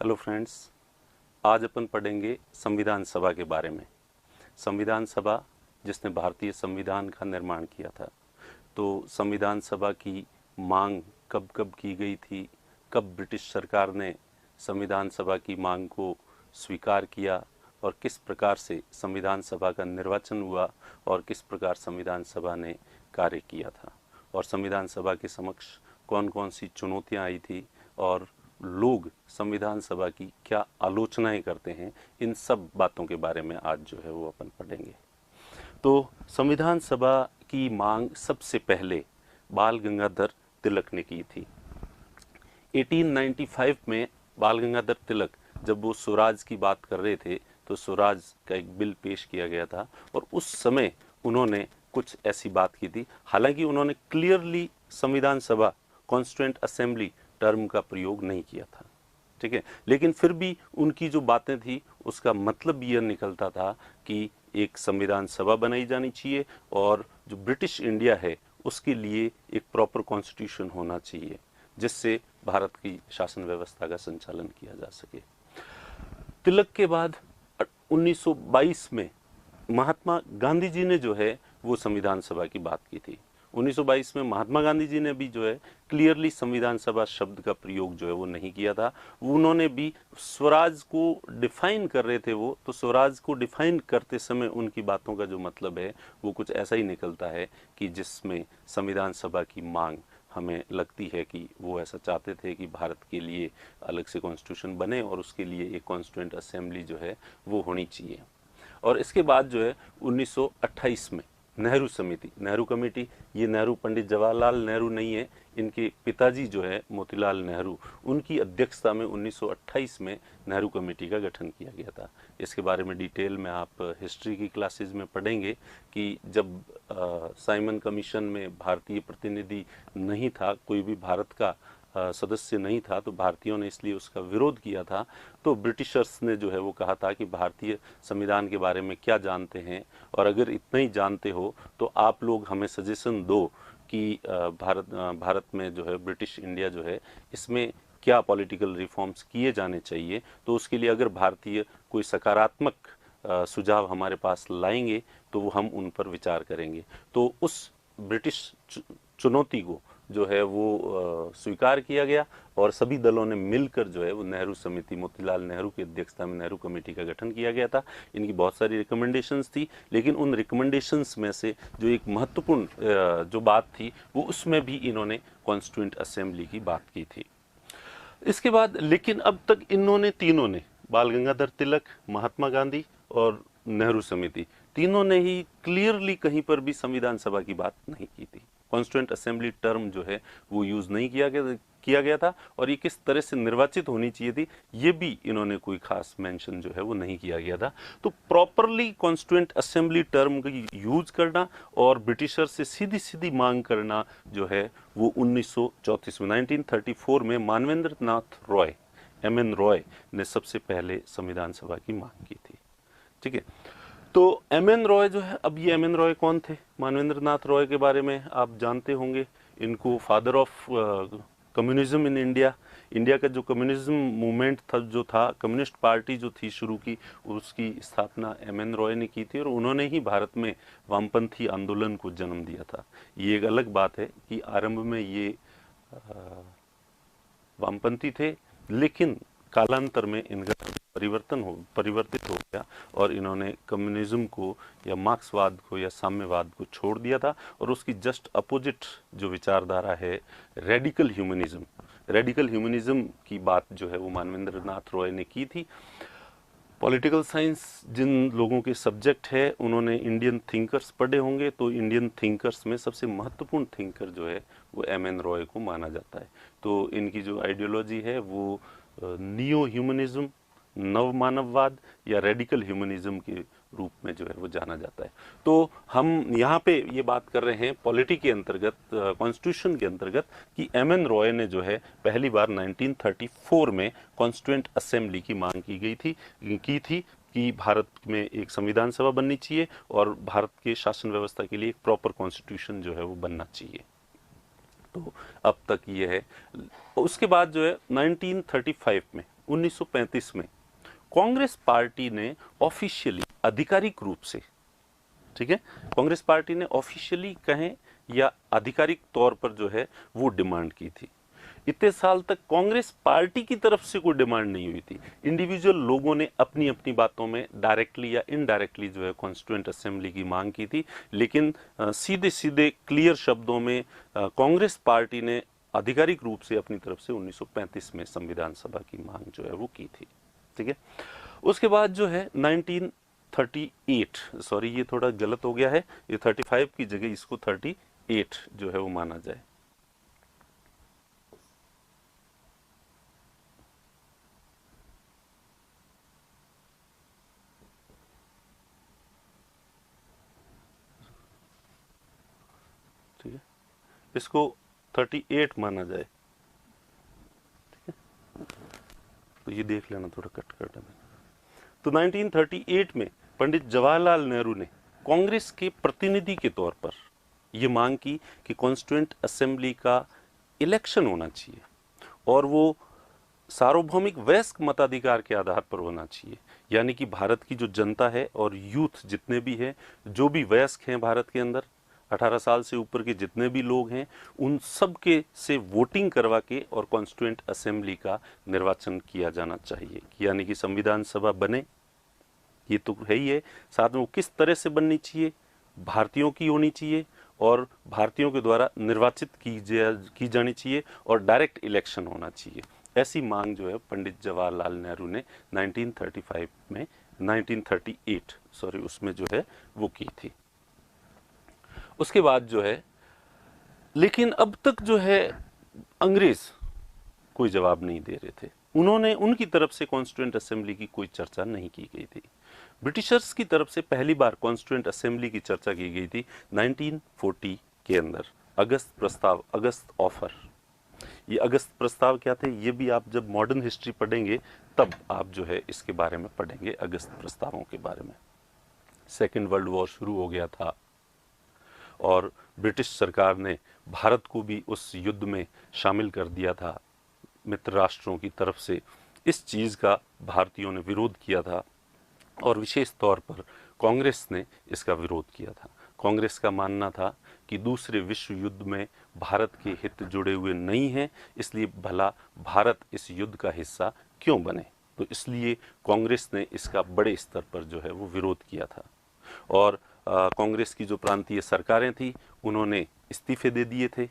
Hello friends, आज अपन पढ़ेंगे संविधान सभा के बारे में। संविधान सभा जिसने भारतीय संविधान का निर्माण किया था। तो संविधान सभा की मांग कब कब की गई थी, कब ब्रिटिश सरकार ने संविधान सभा की मांग को स्वीकार किया और किस प्रकार से संविधान सभा का निर्वाचन हुआ और किस प्रकार संविधान सभा ने कार्य किया था और संविधान सभा के समक्ष कौन कौन सी चुनौतियां आई थी और लोग संविधान सभा की क्या आलोचनाएं करते हैं, इन सब बातों के बारे में आज जो है वो अपन पढ़ेंगे। तो संविधान सभा की मांग सबसे पहले बाल गंगाधर तिलक ने की थी। 1895 में बाल गंगाधर तिलक जब वो स्वराज की बात कर रहे थे तो स्वराज का एक बिल पेश किया गया था और उस समय उन्होंने कुछ ऐसी बात की थी। हालांकि उन्होंने क्लियरली संविधान सभा कॉन्स्टिट्यूएंट असेंबली टर्म का प्रयोग नहीं किया था, ठीक है, लेकिन फिर भी उनकी जो बातें थी उसका मतलब यह निकलता था कि एक संविधान सभा बनाई जानी चाहिए और जो ब्रिटिश इंडिया है उसके लिए एक प्रॉपर कॉन्स्टिट्यूशन होना चाहिए जिससे भारत की शासन व्यवस्था का संचालन किया जा सके। तिलक के बाद 1922 में महात्मा गांधी जी ने जो है वो संविधान सभा की बात की थी। 1922 में महात्मा गांधी जी ने भी जो है क्लियरली संविधान सभा शब्द का प्रयोग जो है वो नहीं किया था। उन्होंने भी स्वराज को डिफाइन कर रहे थे वो, तो स्वराज को डिफाइन करते समय उनकी बातों का जो मतलब है वो कुछ ऐसा ही निकलता है कि जिसमें संविधान सभा की मांग हमें लगती है कि वो ऐसा चाहते थे कि भारत के लिए अलग से कॉन्स्टिट्यूशन बने और उसके लिए एक कॉन्स्टिट्यूएंट असेंबली जो है वो होनी चाहिए। और इसके बाद जो है 1928 में नेहरू समिति, नेहरू कमेटी, ये नेहरू पंडित जवाहरलाल नेहरू नहीं है, इनके पिताजी जो है मोतीलाल नेहरू, उनकी अध्यक्षता में 1928 में नेहरू कमेटी का गठन किया गया था। इसके बारे में डिटेल में आप हिस्ट्री की क्लासेस में पढ़ेंगे कि जब साइमन कमीशन में भारतीय प्रतिनिधि नहीं था, कोई भी भारत का सदस्य नहीं था, तो भारतीयों ने इसलिए उसका विरोध किया था। तो ब्रिटिशर्स ने जो है वो कहा था कि भारतीय संविधान के बारे में क्या जानते हैं और अगर इतना ही जानते हो तो आप लोग हमें सजेशन दो कि भारत में जो है ब्रिटिश इंडिया जो है इसमें क्या पॉलिटिकल रिफॉर्म्स किए जाने चाहिए। तो उसके लिए अगर भारतीय कोई सकारात्मक सुझाव हमारे पास लाएंगे तो वो हम उन पर विचार करेंगे। तो उस ब्रिटिश चुनौती को जो है वो स्वीकार किया गया और सभी दलों ने मिलकर जो है वो नेहरू समिति, मोतीलाल नेहरू की अध्यक्षता में नेहरू कमेटी का गठन किया गया था। इनकी बहुत सारी रिकमेंडेशंस थी, लेकिन उन रिकमेंडेशंस में से जो एक महत्वपूर्ण जो बात थी वो उसमें भी इन्होंने कॉन्स्टिट्यूएंट असेंबली की बात की थी। इसके बाद लेकिन अब तक इन्होंने तीनों ने, बाल गंगाधर तिलक, महात्मा गांधी और नेहरू समिति, तीनों ने ही क्लियरली कहीं पर भी संविधान सभा की बात नहीं की थी। कॉन्स्टिट्यूएंट असेंबली टर्म जो है वो यूज नहीं किया गया था और ये किस तरह से निर्वाचित होनी चाहिए थी ये भी इन्होंने कोई खास मेंशन जो है वो नहीं किया गया था। तो प्रॉपरली कॉन्स्टिट्यूएंट असेंबली टर्म का यूज करना और ब्रिटिशर से सीधी सीधी मांग करना जो है वो 1934 में 1934 में मानवेंद्र नाथ रॉय, MN रॉय ने सबसे पहले संविधान सभा की मांग की थी, ठीक है। तो MN रॉय जो है, अब ये MN रॉय कौन थे? मानवेंद्र नाथ रॉय के बारे में आप जानते होंगे, इनको father of communism in India, India का जो कम्युनिज्म मूवमेंट था, जो था कम्युनिस्ट पार्टी जो थी शुरू की, उसकी स्थापना MN रॉय ने की थी और उन्होंने ही भारत में वामपंथी आंदोलन को जन्म दिया था। ये एक अलग बात है कि आरंभ में ये वामपंथी थे, लेकिन कालांतर में इनका परिवर्तित हो गया और इन्होंने कम्युनिज्म को या मार्क्सवाद को या साम्यवाद को छोड़ दिया था और उसकी जस्ट अपोजिट जो विचारधारा है रेडिकल ह्यूमनिज्म की बात जो है वो मानवेंद्र नाथ रॉय ने की थी। पॉलिटिकल साइंस जिन लोगों के सब्जेक्ट है उन्होंने इंडियन थिंकर्स पढ़े होंगे, तो इंडियन थिंकर्स में सबसे महत्वपूर्ण थिंकर जो है वो MN रॉय को माना जाता है। तो इनकी जो आइडियोलॉजी है वो नियो ह्यूमनिज्म, नव मानववाद या रेडिकल ह्यूमनिज्म के रूप में जो है वो जाना जाता है। तो हम यहाँ पे ये बात कर रहे हैं पॉलिटी के अंतर्गत, कॉन्स्टिट्यूशन के अंतर्गत, कि MN रॉय ने जो है पहली बार 1934 में कॉन्स्टिट्यूएंट असेंबली की मांग की थी कि भारत में एक संविधान सभा बननी चाहिए और भारत के शासन व्यवस्था के लिए एक प्रॉपर कॉन्स्टिट्यूशन जो है वो बनना चाहिए। तो अब तक ये है। उसके बाद जो है 1935 में 1935 में कांग्रेस पार्टी ने ऑफिशियली, आधिकारिक रूप से, ठीक है, कांग्रेस पार्टी ने ऑफिशियली कहें या आधिकारिक तौर पर जो है वो डिमांड की थी। इतने साल तक कांग्रेस पार्टी की तरफ से कोई डिमांड नहीं हुई थी। इंडिविजुअल लोगों ने अपनी अपनी बातों में डायरेक्टली या इनडायरेक्टली जो है कॉन्स्टिट्यूएंट असेंबली की मांग की थी, लेकिन सीधे सीधे क्लियर शब्दों में कांग्रेस पार्टी ने आधिकारिक रूप से अपनी तरफ से 1935 में संविधान सभा की मांग जो है वो की थी। ठीक है, उसके बाद जो है 1938, सॉरी ये थोड़ा गलत हो गया है, ये 35 की जगह इसको 38 जो है वो माना जाए। ठीक है, इसको 38 माना जाए। ठीक है, तो ये देख लेना, थोड़ा कट कर देना। तो 1938 में पंडित जवाहरलाल नेहरू ने कांग्रेस के प्रतिनिधि के तौर पर यह मांग की कि कॉन्स्टिट्यूएंट असेंबली का इलेक्शन होना चाहिए और वो सार्वभौमिक वयस्क मताधिकार के आधार पर होना चाहिए, यानी कि भारत की जो जनता है और यूथ जितने भी है, जो भी वयस्क हैं भारत के अंदर, 18 साल से ऊपर के जितने भी लोग हैं, उन सब के से वोटिंग करवा के और कॉन्स्टिट्यूएंट असेंबली का निर्वाचन किया जाना चाहिए, यानी कि संविधान सभा बने, ये तो है ही है। साथ में वो किस तरह से बननी चाहिए, भारतीयों की होनी चाहिए और भारतीयों के द्वारा निर्वाचित की जानी चाहिए और डायरेक्ट इलेक्शन होना चाहिए। ऐसी मांग जो है पंडित जवाहरलाल नेहरू ने 1938 सॉरी उसमें जो है वो की थी। उसके बाद जो है, लेकिन अब तक जो है अंग्रेज कोई जवाब नहीं दे रहे थे। उन्होंने, उनकी तरफ से कॉन्स्टिट्यूएंट असेंबली की कोई चर्चा नहीं की गई थी। ब्रिटिशर्स की तरफ से पहली बार कॉन्स्टिट्यूएंट असेंबली की चर्चा की गई थी 1940 के अंदर। अगस्त प्रस्ताव, अगस्त ऑफर। ये अगस्त प्रस्ताव क्या थे, ये भी आप जब मॉडर्न हिस्ट्री पढ़ेंगे तब आप जो है इसके बारे में पढ़ेंगे, अगस्त प्रस्तावों के बारे में। सेकेंड वर्ल्ड वॉर शुरू हो गया था और ब्रिटिश सरकार ने भारत को भी उस युद्ध में शामिल कर दिया था मित्र राष्ट्रों की तरफ से। इस चीज़ का भारतीयों ने विरोध किया था और विशेष तौर पर कांग्रेस ने इसका विरोध किया था। कांग्रेस का मानना था कि दूसरे विश्व युद्ध में भारत के हित जुड़े हुए नहीं हैं, इसलिए भला भारत इस युद्ध का हिस्सा क्यों बने। तो इसलिए कांग्रेस ने इसका बड़े स्तर पर जो है वो विरोध किया था और कांग्रेस की जो प्रांतीय सरकारें थी उन्होंने इस्तीफे दे दिए थे।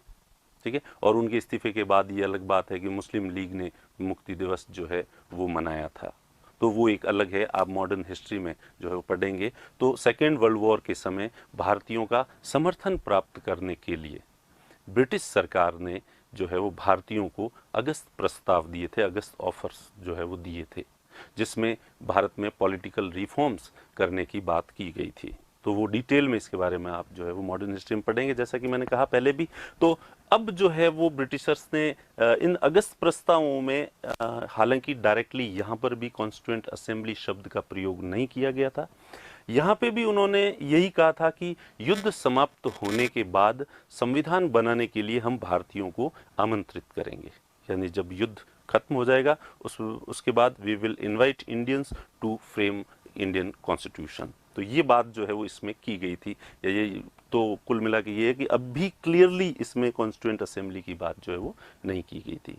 ठीक है, और उनके इस्तीफे के बाद ये अलग बात है कि मुस्लिम लीग ने मुक्ति दिवस जो है वो मनाया था, तो वो एक अलग है, आप मॉडर्न हिस्ट्री में जो है वो पढ़ेंगे। तो सेकेंड वर्ल्ड वॉर के समय भारतीयों का समर्थन प्राप्त करने के लिए ब्रिटिश सरकार ने जो है वो भारतीयों को अगस्त प्रस्ताव दिए थे, अगस्त ऑफर्स जो है वो दिए थे, जिसमें भारत में पॉलिटिकल रिफॉर्म्स करने की बात की गई थी। तो वो डिटेल में इसके बारे में आप जो है वो मॉडर्न हिस्ट्री में पढ़ेंगे, जैसा कि मैंने कहा पहले भी। तो अब जो है वो ब्रिटिशर्स ने इन अगस्त प्रस्तावों में हालांकि डायरेक्टली यहाँ पर भी कॉन्स्टिट्यूएंट असेंबली शब्द का प्रयोग नहीं किया गया था, यहाँ पे भी उन्होंने यही कहा था कि युद्ध समाप्त होने के बाद संविधान बनाने के लिए हम भारतीयों को आमंत्रित करेंगे, यानी जब युद्ध खत्म हो जाएगा उसके बाद we will invite Indians to frame Indian constitution. तो ये बात जो है वो इसमें की गई थी। ये तो कुल मिला के ये है कि अब भी क्लियरली इसमें कॉन्स्टिट्यूएंट असेंबली की बात जो है वो नहीं की गई थी।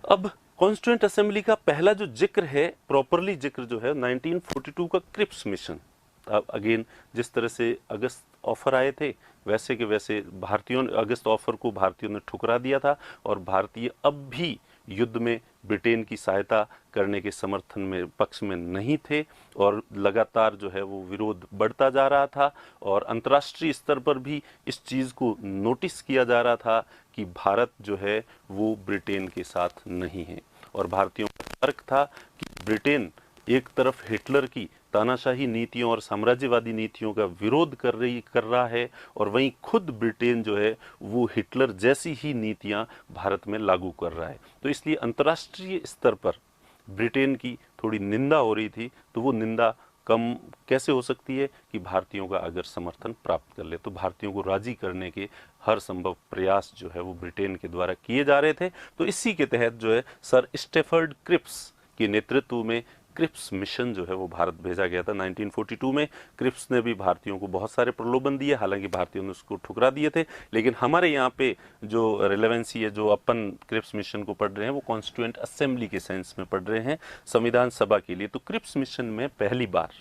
अब कॉन्स्टिट्यूएंट असेंबली का पहला जो जिक्र है, प्रॉपरली जिक्र जो है 1942 का क्रिप्स मिशन। अब अगेन जिस तरह से अगस्त ऑफर आए थे वैसे के वैसे भारतीयों ने अगस्त ऑफर को भारतीयों ने ठुकरा दिया था और भारतीय अब भी युद्ध में ब्रिटेन की सहायता करने के समर्थन में पक्ष में नहीं थे और लगातार जो है वो विरोध बढ़ता जा रहा था और अंतर्राष्ट्रीय स्तर पर भी इस चीज़ को नोटिस किया जा रहा था कि भारत जो है वो ब्रिटेन के साथ नहीं है। और भारतीयों का तर्क था कि ब्रिटेन एक तरफ हिटलर की तानाशाही नीतियों और साम्राज्यवादी नीतियों का विरोध कर रहा है और वहीं खुद ब्रिटेन जो है वो हिटलर जैसी ही नीतियां भारत में लागू कर रहा है। तो इसलिए अंतर्राष्ट्रीय स्तर पर ब्रिटेन की थोड़ी निंदा हो रही थी, तो वो निंदा कम कैसे हो सकती है कि भारतीयों का अगर समर्थन प्राप्त कर ले। तो भारतीयों को राजी करने के हर संभव प्रयास जो है वो ब्रिटेन के द्वारा किए जा रहे थे। तो इसी के तहत जो है सर स्टेफर्ड क्रिप्स के नेतृत्व में क्रिप्स मिशन जो है वो भारत भेजा गया था 1942 में। क्रिप्स ने भी भारतीयों को बहुत सारे प्रलोभन दिए, हालांकि भारतीयों ने उसको ठुकरा दिए थे। लेकिन हमारे यहाँ पे जो रिलेवेंसी है, जो अपन क्रिप्स मिशन को पढ़ रहे हैं, वो कॉन्स्टिट्यूएंट असेंबली के सेंस में पढ़ रहे हैं, संविधान सभा के लिए। तो क्रिप्स मिशन में पहली बार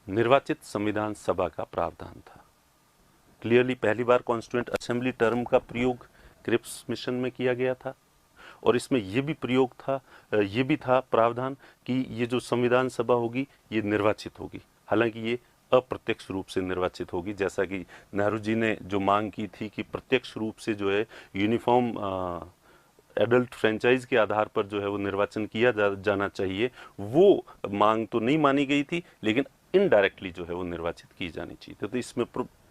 निर्वाचित संविधान सभा का प्रावधान था। क्लियरली पहली बार कॉन्स्टिट्यूएंट असेंबली टर्म का प्रयोग क्रिप्स मिशन में किया गया था। और इसमें ये भी प्रयोग था, ये भी था प्रावधान कि ये जो संविधान सभा होगी ये निर्वाचित होगी। हालांकि ये अप्रत्यक्ष रूप से निर्वाचित होगी, जैसा कि नेहरू जी ने जो मांग की थी कि प्रत्यक्ष रूप से जो है यूनिफॉर्म एडल्ट फ्रेंचाइज के आधार पर जो है वो निर्वाचन किया जाना चाहिए। वो मांग तो नहीं मानी गई थी, लेकिन इनडायरेक्टली जो है वो निर्वाचित की जानी चाहिए। तो इसमें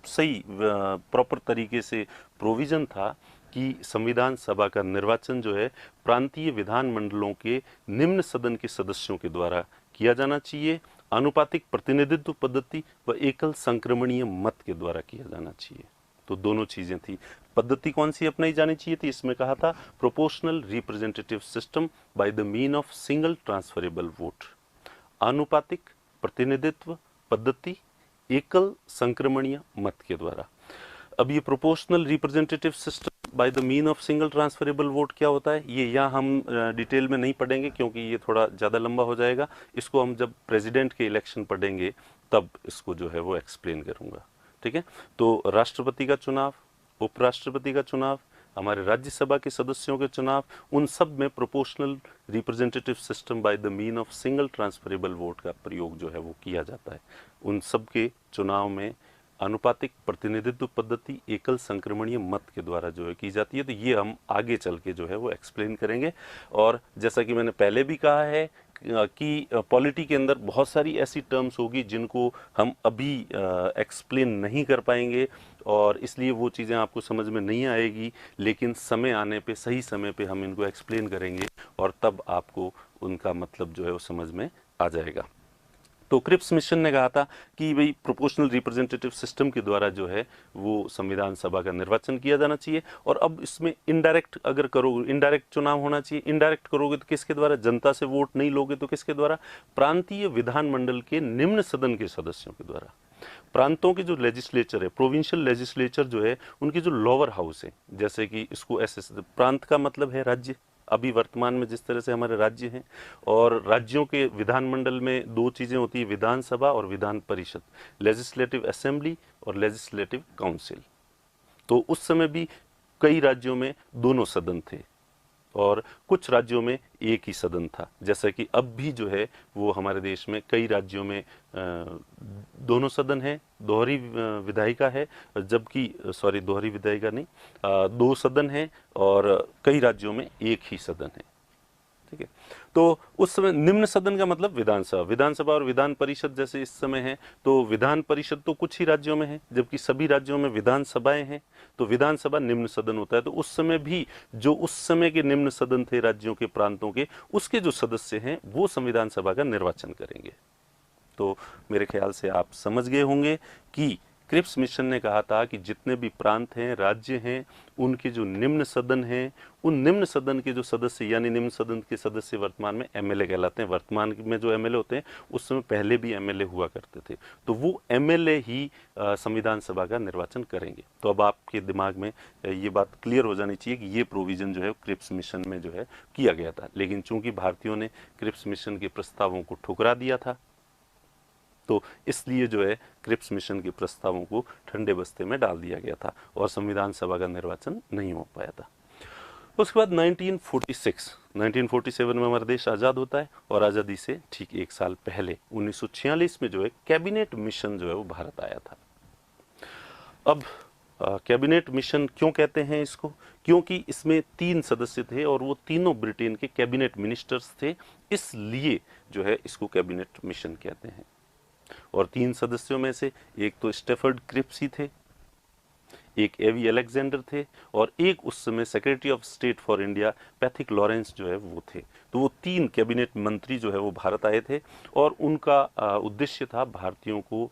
सही प्रॉपर तरीके से प्रोविजन था कि संविधान सभा का निर्वाचन जो है प्रांतीय विधानमंडलों के निम्न सदन के सदस्यों के द्वारा किया जाना चाहिए, आनुपातिक प्रतिनिधित्व पद्धति व एकल संक्रमणीय मत के द्वारा किया जाना चाहिए। तो दोनों चीजें थी। पद्धति कौन सी अपनाई जानी चाहिए थी? इसमें कहा था proportional representative system by the mean of single transferable vote. आनुपातिक प्रतिनिधित्व पद्धति एकल संक्रमणीय मत के द्वारा। अब ये proportional representative system by the mean of single transferable vote क्या होता है, ये यहाँ हम डिटेल में नहीं पढ़ेंगे क्योंकि ये थोड़ा ज़्यादा लंबा हो जाएगा। इसको हम जब प्रेसिडेंट के इलेक्शन पढ़ेंगे तब इसको जो है वो एक्सप्लेन करूँगा। ठीक है, तो राष्ट्रपति का चुनाव, उपराष्ट्रपति का चुनाव, हमारे राज्यसभा के सदस्यों के चुनाव, उन सब में proportional representative system by the mean of single transferable vote का प्रयोग जो है वो किया जाता है। उन सब के चुनाव में आनुपातिक प्रतिनिधित्व पद्धति एकल संक्रमणीय मत के द्वारा जो है की जाती है। तो ये हम आगे चल के जो है वो एक्सप्लेन करेंगे। और जैसा कि मैंने पहले भी कहा है कि पॉलिटी के अंदर बहुत सारी ऐसी टर्म्स होगी जिनको हम अभी एक्सप्लेन नहीं कर पाएंगे, और इसलिए वो चीज़ें आपको समझ में नहीं आएगी, लेकिन समय आने पे, सही समय पे हम इनको एक्सप्लेन करेंगे और तब आपको उनका मतलब जो है वो समझ में आ जाएगा। तो क्रिप्स मिशन ने कहा था कि भाई प्रोपोर्शनल रिप्रेजेंटेटिव सिस्टम के द्वारा जो है वो संविधान सभा का निर्वाचन किया जाना चाहिए। और अब इसमें इनडायरेक्ट अगर करोगे, इनडायरेक्ट चुनाव होना चाहिए। इनडायरेक्ट करोगे तो किसके द्वारा? जनता से वोट नहीं लोगे तो किसके द्वारा? प्रांतीय विधानमंडल के निम्न सदन के सदस्यों के द्वारा। प्रांतों के जो लेजिस्लेचर है, प्रोविंशियल लेजिस्लेचर जो है, उनकी जो लोअर हाउस है, जैसे कि इसको ऐसे, प्रांत का मतलब है राज्य। अभी वर्तमान में जिस तरह से हमारे राज्य हैं, और राज्यों के विधानमंडल में दो चीज़ें होती है, विधानसभा और विधान परिषद, लेजिस्लेटिव असेंबली और लेजिस्लेटिव काउंसिल। तो उस समय भी कई राज्यों में दोनों सदन थे और कुछ राज्यों में एक ही सदन था। जैसा कि अब भी जो है वो हमारे देश में कई राज्यों में दोनों सदन है, दोहरी विधायिका है, जबकि दोहरी विधायिका नहीं, दो सदन है, और कई राज्यों में एक ही सदन है। ठीक है, तो उस समय निम्न सदन का मतलब विधानसभा, विधानसभा और विधान परिषद जैसे इस समय है। तो विधान परिषद तो कुछ ही राज्यों में है, जबकि सभी राज्यों में विधानसभाएं हैं। तो विधानसभा निम्न सदन होता है। तो उस समय भी जो उस समय के निम्न सदन थे राज्यों के, प्रांतों के, उसके जो सदस्य हैं वो संविधान सभा का निर्वाचन करेंगे। तो मेरे ख्याल से आप समझ गए होंगे कि क्रिप्स मिशन ने कहा था कि जितने भी प्रांत हैं, राज्य हैं, उनके जो निम्न सदन हैं, उन निम्न सदन के जो सदस्य, यानी निम्न सदन के सदस्य वर्तमान में एमएलए कहलाते हैं। वर्तमान में जो एमएलए होते हैं, उस समय पहले भी एमएलए हुआ करते थे। तो वो एमएलए ही संविधान सभा का निर्वाचन करेंगे। तो अब आपके दिमाग में ये बात क्लियर हो जानी चाहिए कि ये प्रोविजन जो है क्रिप्स मिशन में जो है किया गया था। लेकिन चूंकि भारतीयों ने क्रिप्स मिशन के प्रस्तावों को ठुकरा दिया था, तो इसलिए जो है क्रिप्स मिशन के प्रस्तावों को ठंडे बस्ते में डाल दिया गया था और संविधान सभा का निर्वाचन नहीं हो पाया था। उसके बाद 1947 में हमारा देश आज़ाद होता है, और आज़ादी से ठीक एक साल पहले 1946 में जो है कैबिनेट मिशन जो है वो भारत आया था। अब कैबिनेट मिशन क्यों कहते हैं इसको? क्योंकि इसमें 3 सदस्य थे और वो तीनों ब्रिटेन के कैबिनेट मिनिस्टर्स थे, इसलिए जो है इसको कैबिनेट मिशन कहते हैं। और 3 सदस्यों में से एक तो स्टेफर्ड क्रिप्स ही थे, एक एवी अलेक्जेंडर थे और एक उस समय secretary of state for India Pethick Lawrence जो है वो थे। तो वो 3 कैबिनेट मंत्री जो है वो भारत आए थे और उनका उद्देश्य था भारतीयों को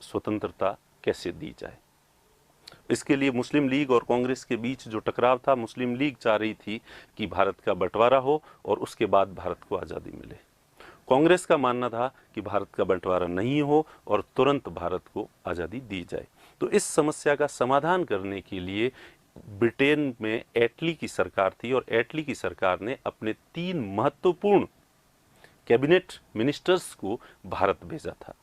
स्वतंत्रता कैसे दी जाए। इसके लिए मुस्लिम लीग और कांग्रेस के बीच जो टकराव था, मुस्लिम लीग चाह रही थी कि भारत का बंटवारा हो और उसके बाद भारत को आज़ादी मिले। कांग्रेस का मानना था कि भारत का बंटवारा नहीं हो और तुरंत भारत को आज़ादी दी जाए। तो इस समस्या का समाधान करने के लिए ब्रिटेन में एटली की सरकार थी और एटली की सरकार ने अपने 3 महत्वपूर्ण कैबिनेट मिनिस्टर्स को भारत भेजा था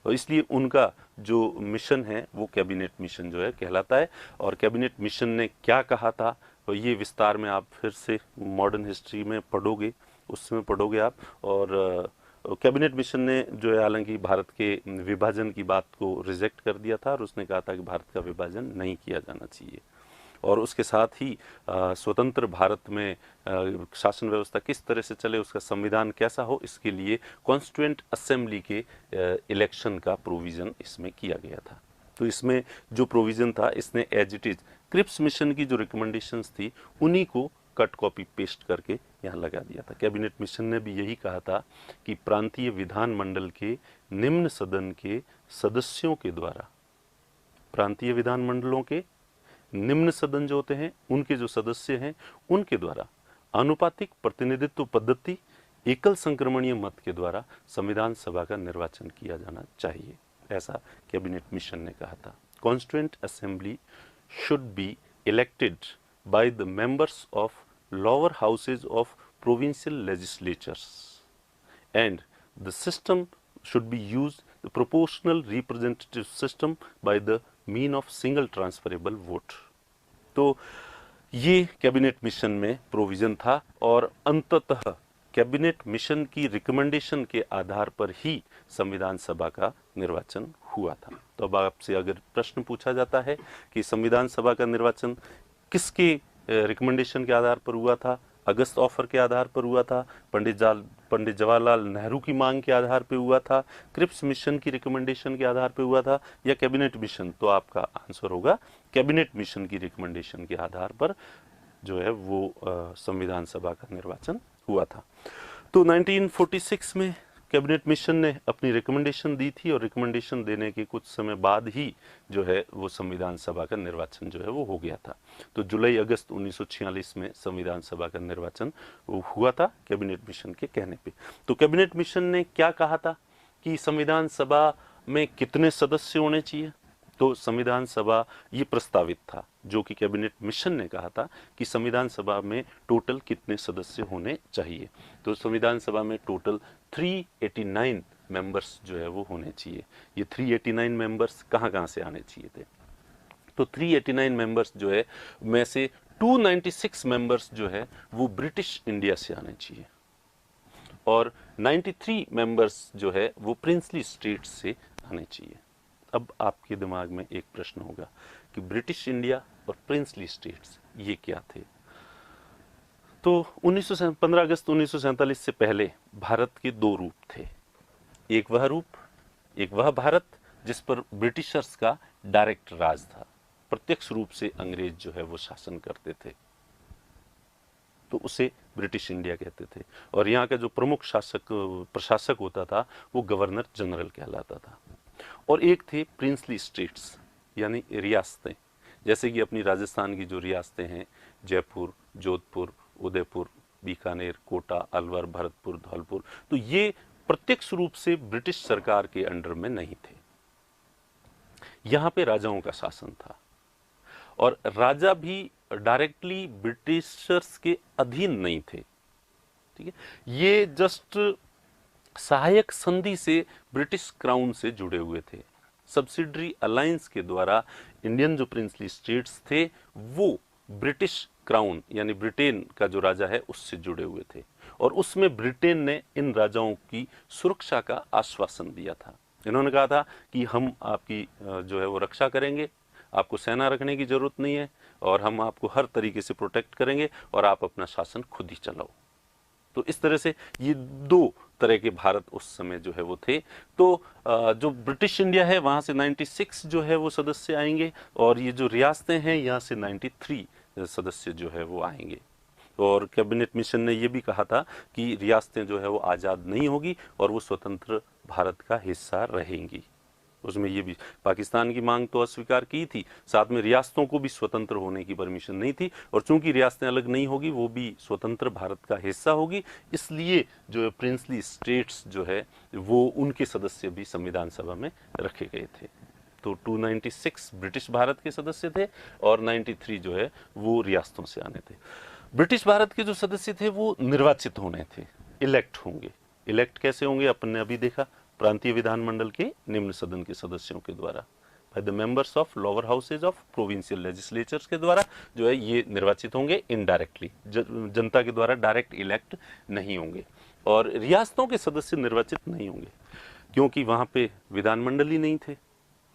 और इसलिए उनका जो मिशन है वो कैबिनेट मिशन जो है कहलाता है। और कैबिनेट मिशन ने क्या कहा था तो ये विस्तार में आप फिर से मॉडर्न हिस्ट्री में पढ़ोगे, उसमें पढ़ोगे आप। और कैबिनेट मिशन ने जो है हालांकि भारत के विभाजन की बात को रिजेक्ट कर दिया था और उसने कहा था कि भारत का विभाजन नहीं किया जाना चाहिए और उसके साथ ही स्वतंत्र भारत में शासन व्यवस्था किस तरह से चले, उसका संविधान कैसा हो, इसके लिए कॉन्स्टिट्यूएंट असेंबली के इलेक्शन का प्रोविज़न इसमें किया गया था। तो इसमें जो प्रोविज़न था इसने as it is Cripps mission की जो रिकमेंडेशंस थी उन्हीं को कट कॉपी पेस्ट करके यहाँ लगा दिया था। कैबिनेट मिशन ने भी यही कहा था कि प्रांतीय विधानमंडल के निम्न सदन के सदस्यों के द्वारा, प्रांतीय विधानमंडलों के निम्न सदन जो होते हैं उनके जो सदस्य हैं उनके द्वारा आनुपातिक प्रतिनिधित्व पद्धति एकल संक्रमणीय मत के द्वारा संविधान सभा का निर्वाचन किया जाना चाहिए, ऐसा कैबिनेट मिशन ने कहा था। Constituent assembly should be elected by the members of lower houses of provincial legislatures and the system should be used the proportional representative system by the mean of single transferable vote। तो ये cabinet mission में provision था और अंततः cabinet mission की recommendation के आधार पर ही संविधान सभा का निर्वाचन हुआ था। तो अब आपसे अगर प्रश्न पूछा जाता है कि संविधान सभा का निर्वाचन किसके रिकमेंडेशन के आधार पर हुआ था, अगस्त ऑफर के आधार पर हुआ था, पंडित जवाहरलाल नेहरू की मांग के आधार पर हुआ था, क्रिप्स मिशन की रिकमेंडेशन के आधार पर हुआ था या कैबिनेट मिशन, तो आपका आंसर होगा कैबिनेट मिशन की रिकमेंडेशन के आधार पर जो है वो संविधान सभा का निर्वाचन हुआ था। तो 1946 में कैबिनेट मिशन ने अपनी रिकमेंडेशन दी थी और रिकमेंडेशन देने के कुछ समय बाद ही जो है वो संविधान सभा का निर्वाचन जो है वो हो गया था। तो जुलाई अगस्त 1946 में संविधान सभा का निर्वाचन हुआ था कैबिनेट मिशन के कहने पे। तो कैबिनेट मिशन ने क्या कहा था कि संविधान सभा में कितने सदस्य होने चाहिए, तो संविधान सभा ये प्रस्तावित था जो कि कैबिनेट मिशन ने कहा था कि संविधान सभा में टोटल कितने सदस्य होने चाहिए। तो संविधान सभा में टोटल 389 मेंबर्स जो है वो होने चाहिए। ये 389 मेंबर्स कहाँ से आने चाहिए थे, तो 389 मेंबर्स जो है में से 296 मेंबर्स जो है वो ब्रिटिश इंडिया से आने चाहिए और 93 मेंबर्स जो है वो प्रिंसली स्टेट्स से आने चाहिए। अब आपके दिमाग में एक प्रश्न होगा कि ब्रिटिश इंडिया और प्रिंसली स्टेट्स ये क्या थे। तो 15 अगस्त 1947 से पहले भारत के 2 रूप थे। एक वह भारत जिस पर ब्रिटिशर्स का डायरेक्ट राज था, प्रत्यक्ष रूप से अंग्रेज जो है वो शासन करते थे, तो उसे ब्रिटिश इंडिया कहते थे और यहाँ का जो प्रमुख प्रशासक होता था वो गवर्नर जनरल कहलाता था। और एक थे प्रिंसली स्टेट्स यानी रियासतें, जैसे कि अपनी राजस्थान की जो रियासतें हैं जयपुर, जोधपुर, उदयपुर, बीकानेर, कोटा, अलवर, भरतपुर, धौलपुर, तो ये प्रत्यक्ष रूप से ब्रिटिश सरकार के अंडर में नहीं थे। यहाँ पे राजाओं का शासन था और राजा भी डायरेक्टली ब्रिटिशर्स के अधीन नहीं थे, ठीक है। ये जस्ट सहायक संधि से ब्रिटिश क्राउन से जुड़े हुए थे। सब्सिडरी अलायंस के द्वारा इंडियन जो प्रिंसली स्टेट्स थे वो ब्रिटिश क्राउन यानी ब्रिटेन का जो राजा है उससे जुड़े हुए थे और उसमें ब्रिटेन ने इन राजाओं की सुरक्षा का आश्वासन दिया था। इन्होंने कहा था कि हम आपकी जो है वो रक्षा करेंगे, आपको सेना रखने की जरूरत नहीं है और हम आपको हर तरीके से प्रोटेक्ट करेंगे और आप अपना शासन खुद ही चलाओ। तो इस तरह से ये दो तरह के भारत उस समय जो है वो थे। तो जो ब्रिटिश इंडिया है वहाँ से 96 जो है वो सदस्य आएंगे, और ये जो रियासतें हैं यहाँ से 93 सदस्य जो है वो आएंगे। और कैबिनेट मिशन ने ये भी कहा था कि रियासतें जो है वो आज़ाद नहीं होगी और वो स्वतंत्र भारत का हिस्सा रहेंगी। उसमें ये भी पाकिस्तान की मांग तो अस्वीकार की थी, साथ में रियासतों को भी स्वतंत्र होने की परमिशन नहीं थी, और चूंकि रियासतें अलग नहीं होगी वो भी स्वतंत्र भारत का हिस्सा होगी, इसलिए जो प्रिंसली स्टेट्स जो है वो उनके सदस्य भी संविधान सभा में रखे गए थे। तो 296 ब्रिटिश भारत के सदस्य थे और 93 जो है वो रियासतों से आने थे। ब्रिटिश भारत के जो सदस्य थे वो निर्वाचित होने थे, इलेक्ट होंगे। इलेक्ट कैसे होंगे अपन ने अभी देखा, प्रांतीय विधानमंडल के निम्न सदन के सदस्यों के द्वारा, by the members of lower houses of provincial legislatures के द्वारा जो है ये निर्वाचित होंगे इनडायरेक्टली, जनता के द्वारा डायरेक्ट इलेक्ट नहीं होंगे। और रियासतों के सदस्य निर्वाचित नहीं होंगे क्योंकि वहां पे विधानमंडल ही नहीं थे,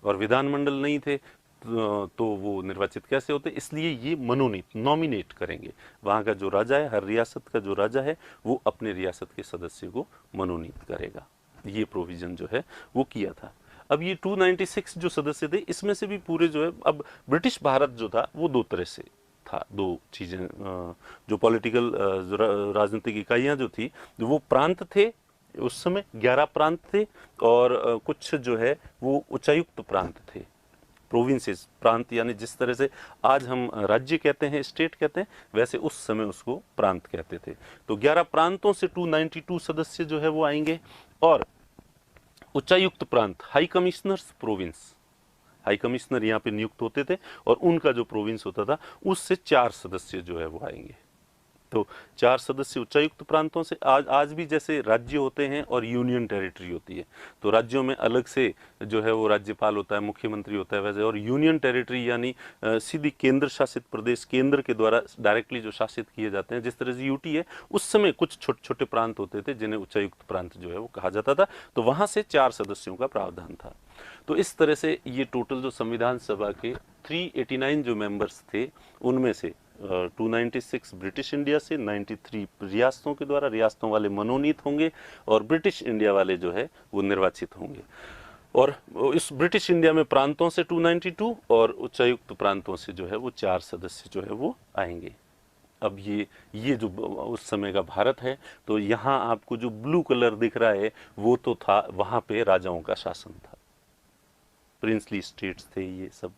और विधानमंडल नहीं थे तो वो निर्वाचित कैसे होते, इसलिए ये मनोनीत नॉमिनेट करेंगे। वहाँ का जो राजा है, हर रियासत का जो राजा है वो अपने रियासत के सदस्य को मनोनीत करेगा। ये प्रोविजन जो है वो किया था। अब ये 296 जो सदस्य थे इसमें से भी पूरे जो है, अब ब्रिटिश भारत जो था वो दो तरह से था, दो चीजें जो पॉलिटिकल राजनीतिक इकाइयां जो थी वो प्रांत थे, उस समय 11 प्रांत थे, और कुछ जो है वो उच्चायुक्त प्रांत थे, प्रोविंसेस, प्रांत, यानी जिस तरह से आज हम राज्य कहते हैं, स्टेट कहते हैं, वैसे उस समय उसको प्रांत कहते थे। तो 11 प्रांतों से 292 सदस्य जो है वो आएंगे, और उच्चायुक्त प्रांत, high commissioners province, high commissioner यहाँ पे नियुक्त होते थे और उनका जो प्रोविंस होता था उससे 4 सदस्य जो है वो आएंगे। तो 4 सदस्य उच्चायुक्त प्रांतों से, आज भी जैसे राज्य होते हैं और यूनियन टेरिटरी होती है, तो राज्यों में अलग से जो है वो राज्यपाल होता है, मुख्यमंत्री होता है, वैसे, और यूनियन टेरिटरी यानी सीधी केंद्र शासित प्रदेश, केंद्र के द्वारा डायरेक्टली जो शासित किए जाते हैं, जिस तरह से यूटी है, उस समय कुछ छोटे छोटे प्रांत होते थे जिन्हें उच्चायुक्त प्रांत जो है वो कहा जाता था। तो वहां से 4 सदस्यों का प्रावधान था। तो इस तरह से ये टोटल जो संविधान सभा के 389 जो मेंबर्स थे उनमें से 296 ब्रिटिश इंडिया से, 93 रियासतों के द्वारा, रियासतों वाले मनोनीत होंगे और ब्रिटिश इंडिया वाले जो है वो निर्वाचित होंगे। और इस ब्रिटिश इंडिया में प्रांतों से 292 और उच्चायुक्त प्रांतों से जो है वो 4 सदस्य जो है वो आएंगे। अब ये जो उस समय का भारत है, तो यहाँ आपको जो ब्लू कलर दिख रहा है वो तो था, वहां पे राजाओं का शासन था, प्रिंसली स्टेट्स थे ये सब।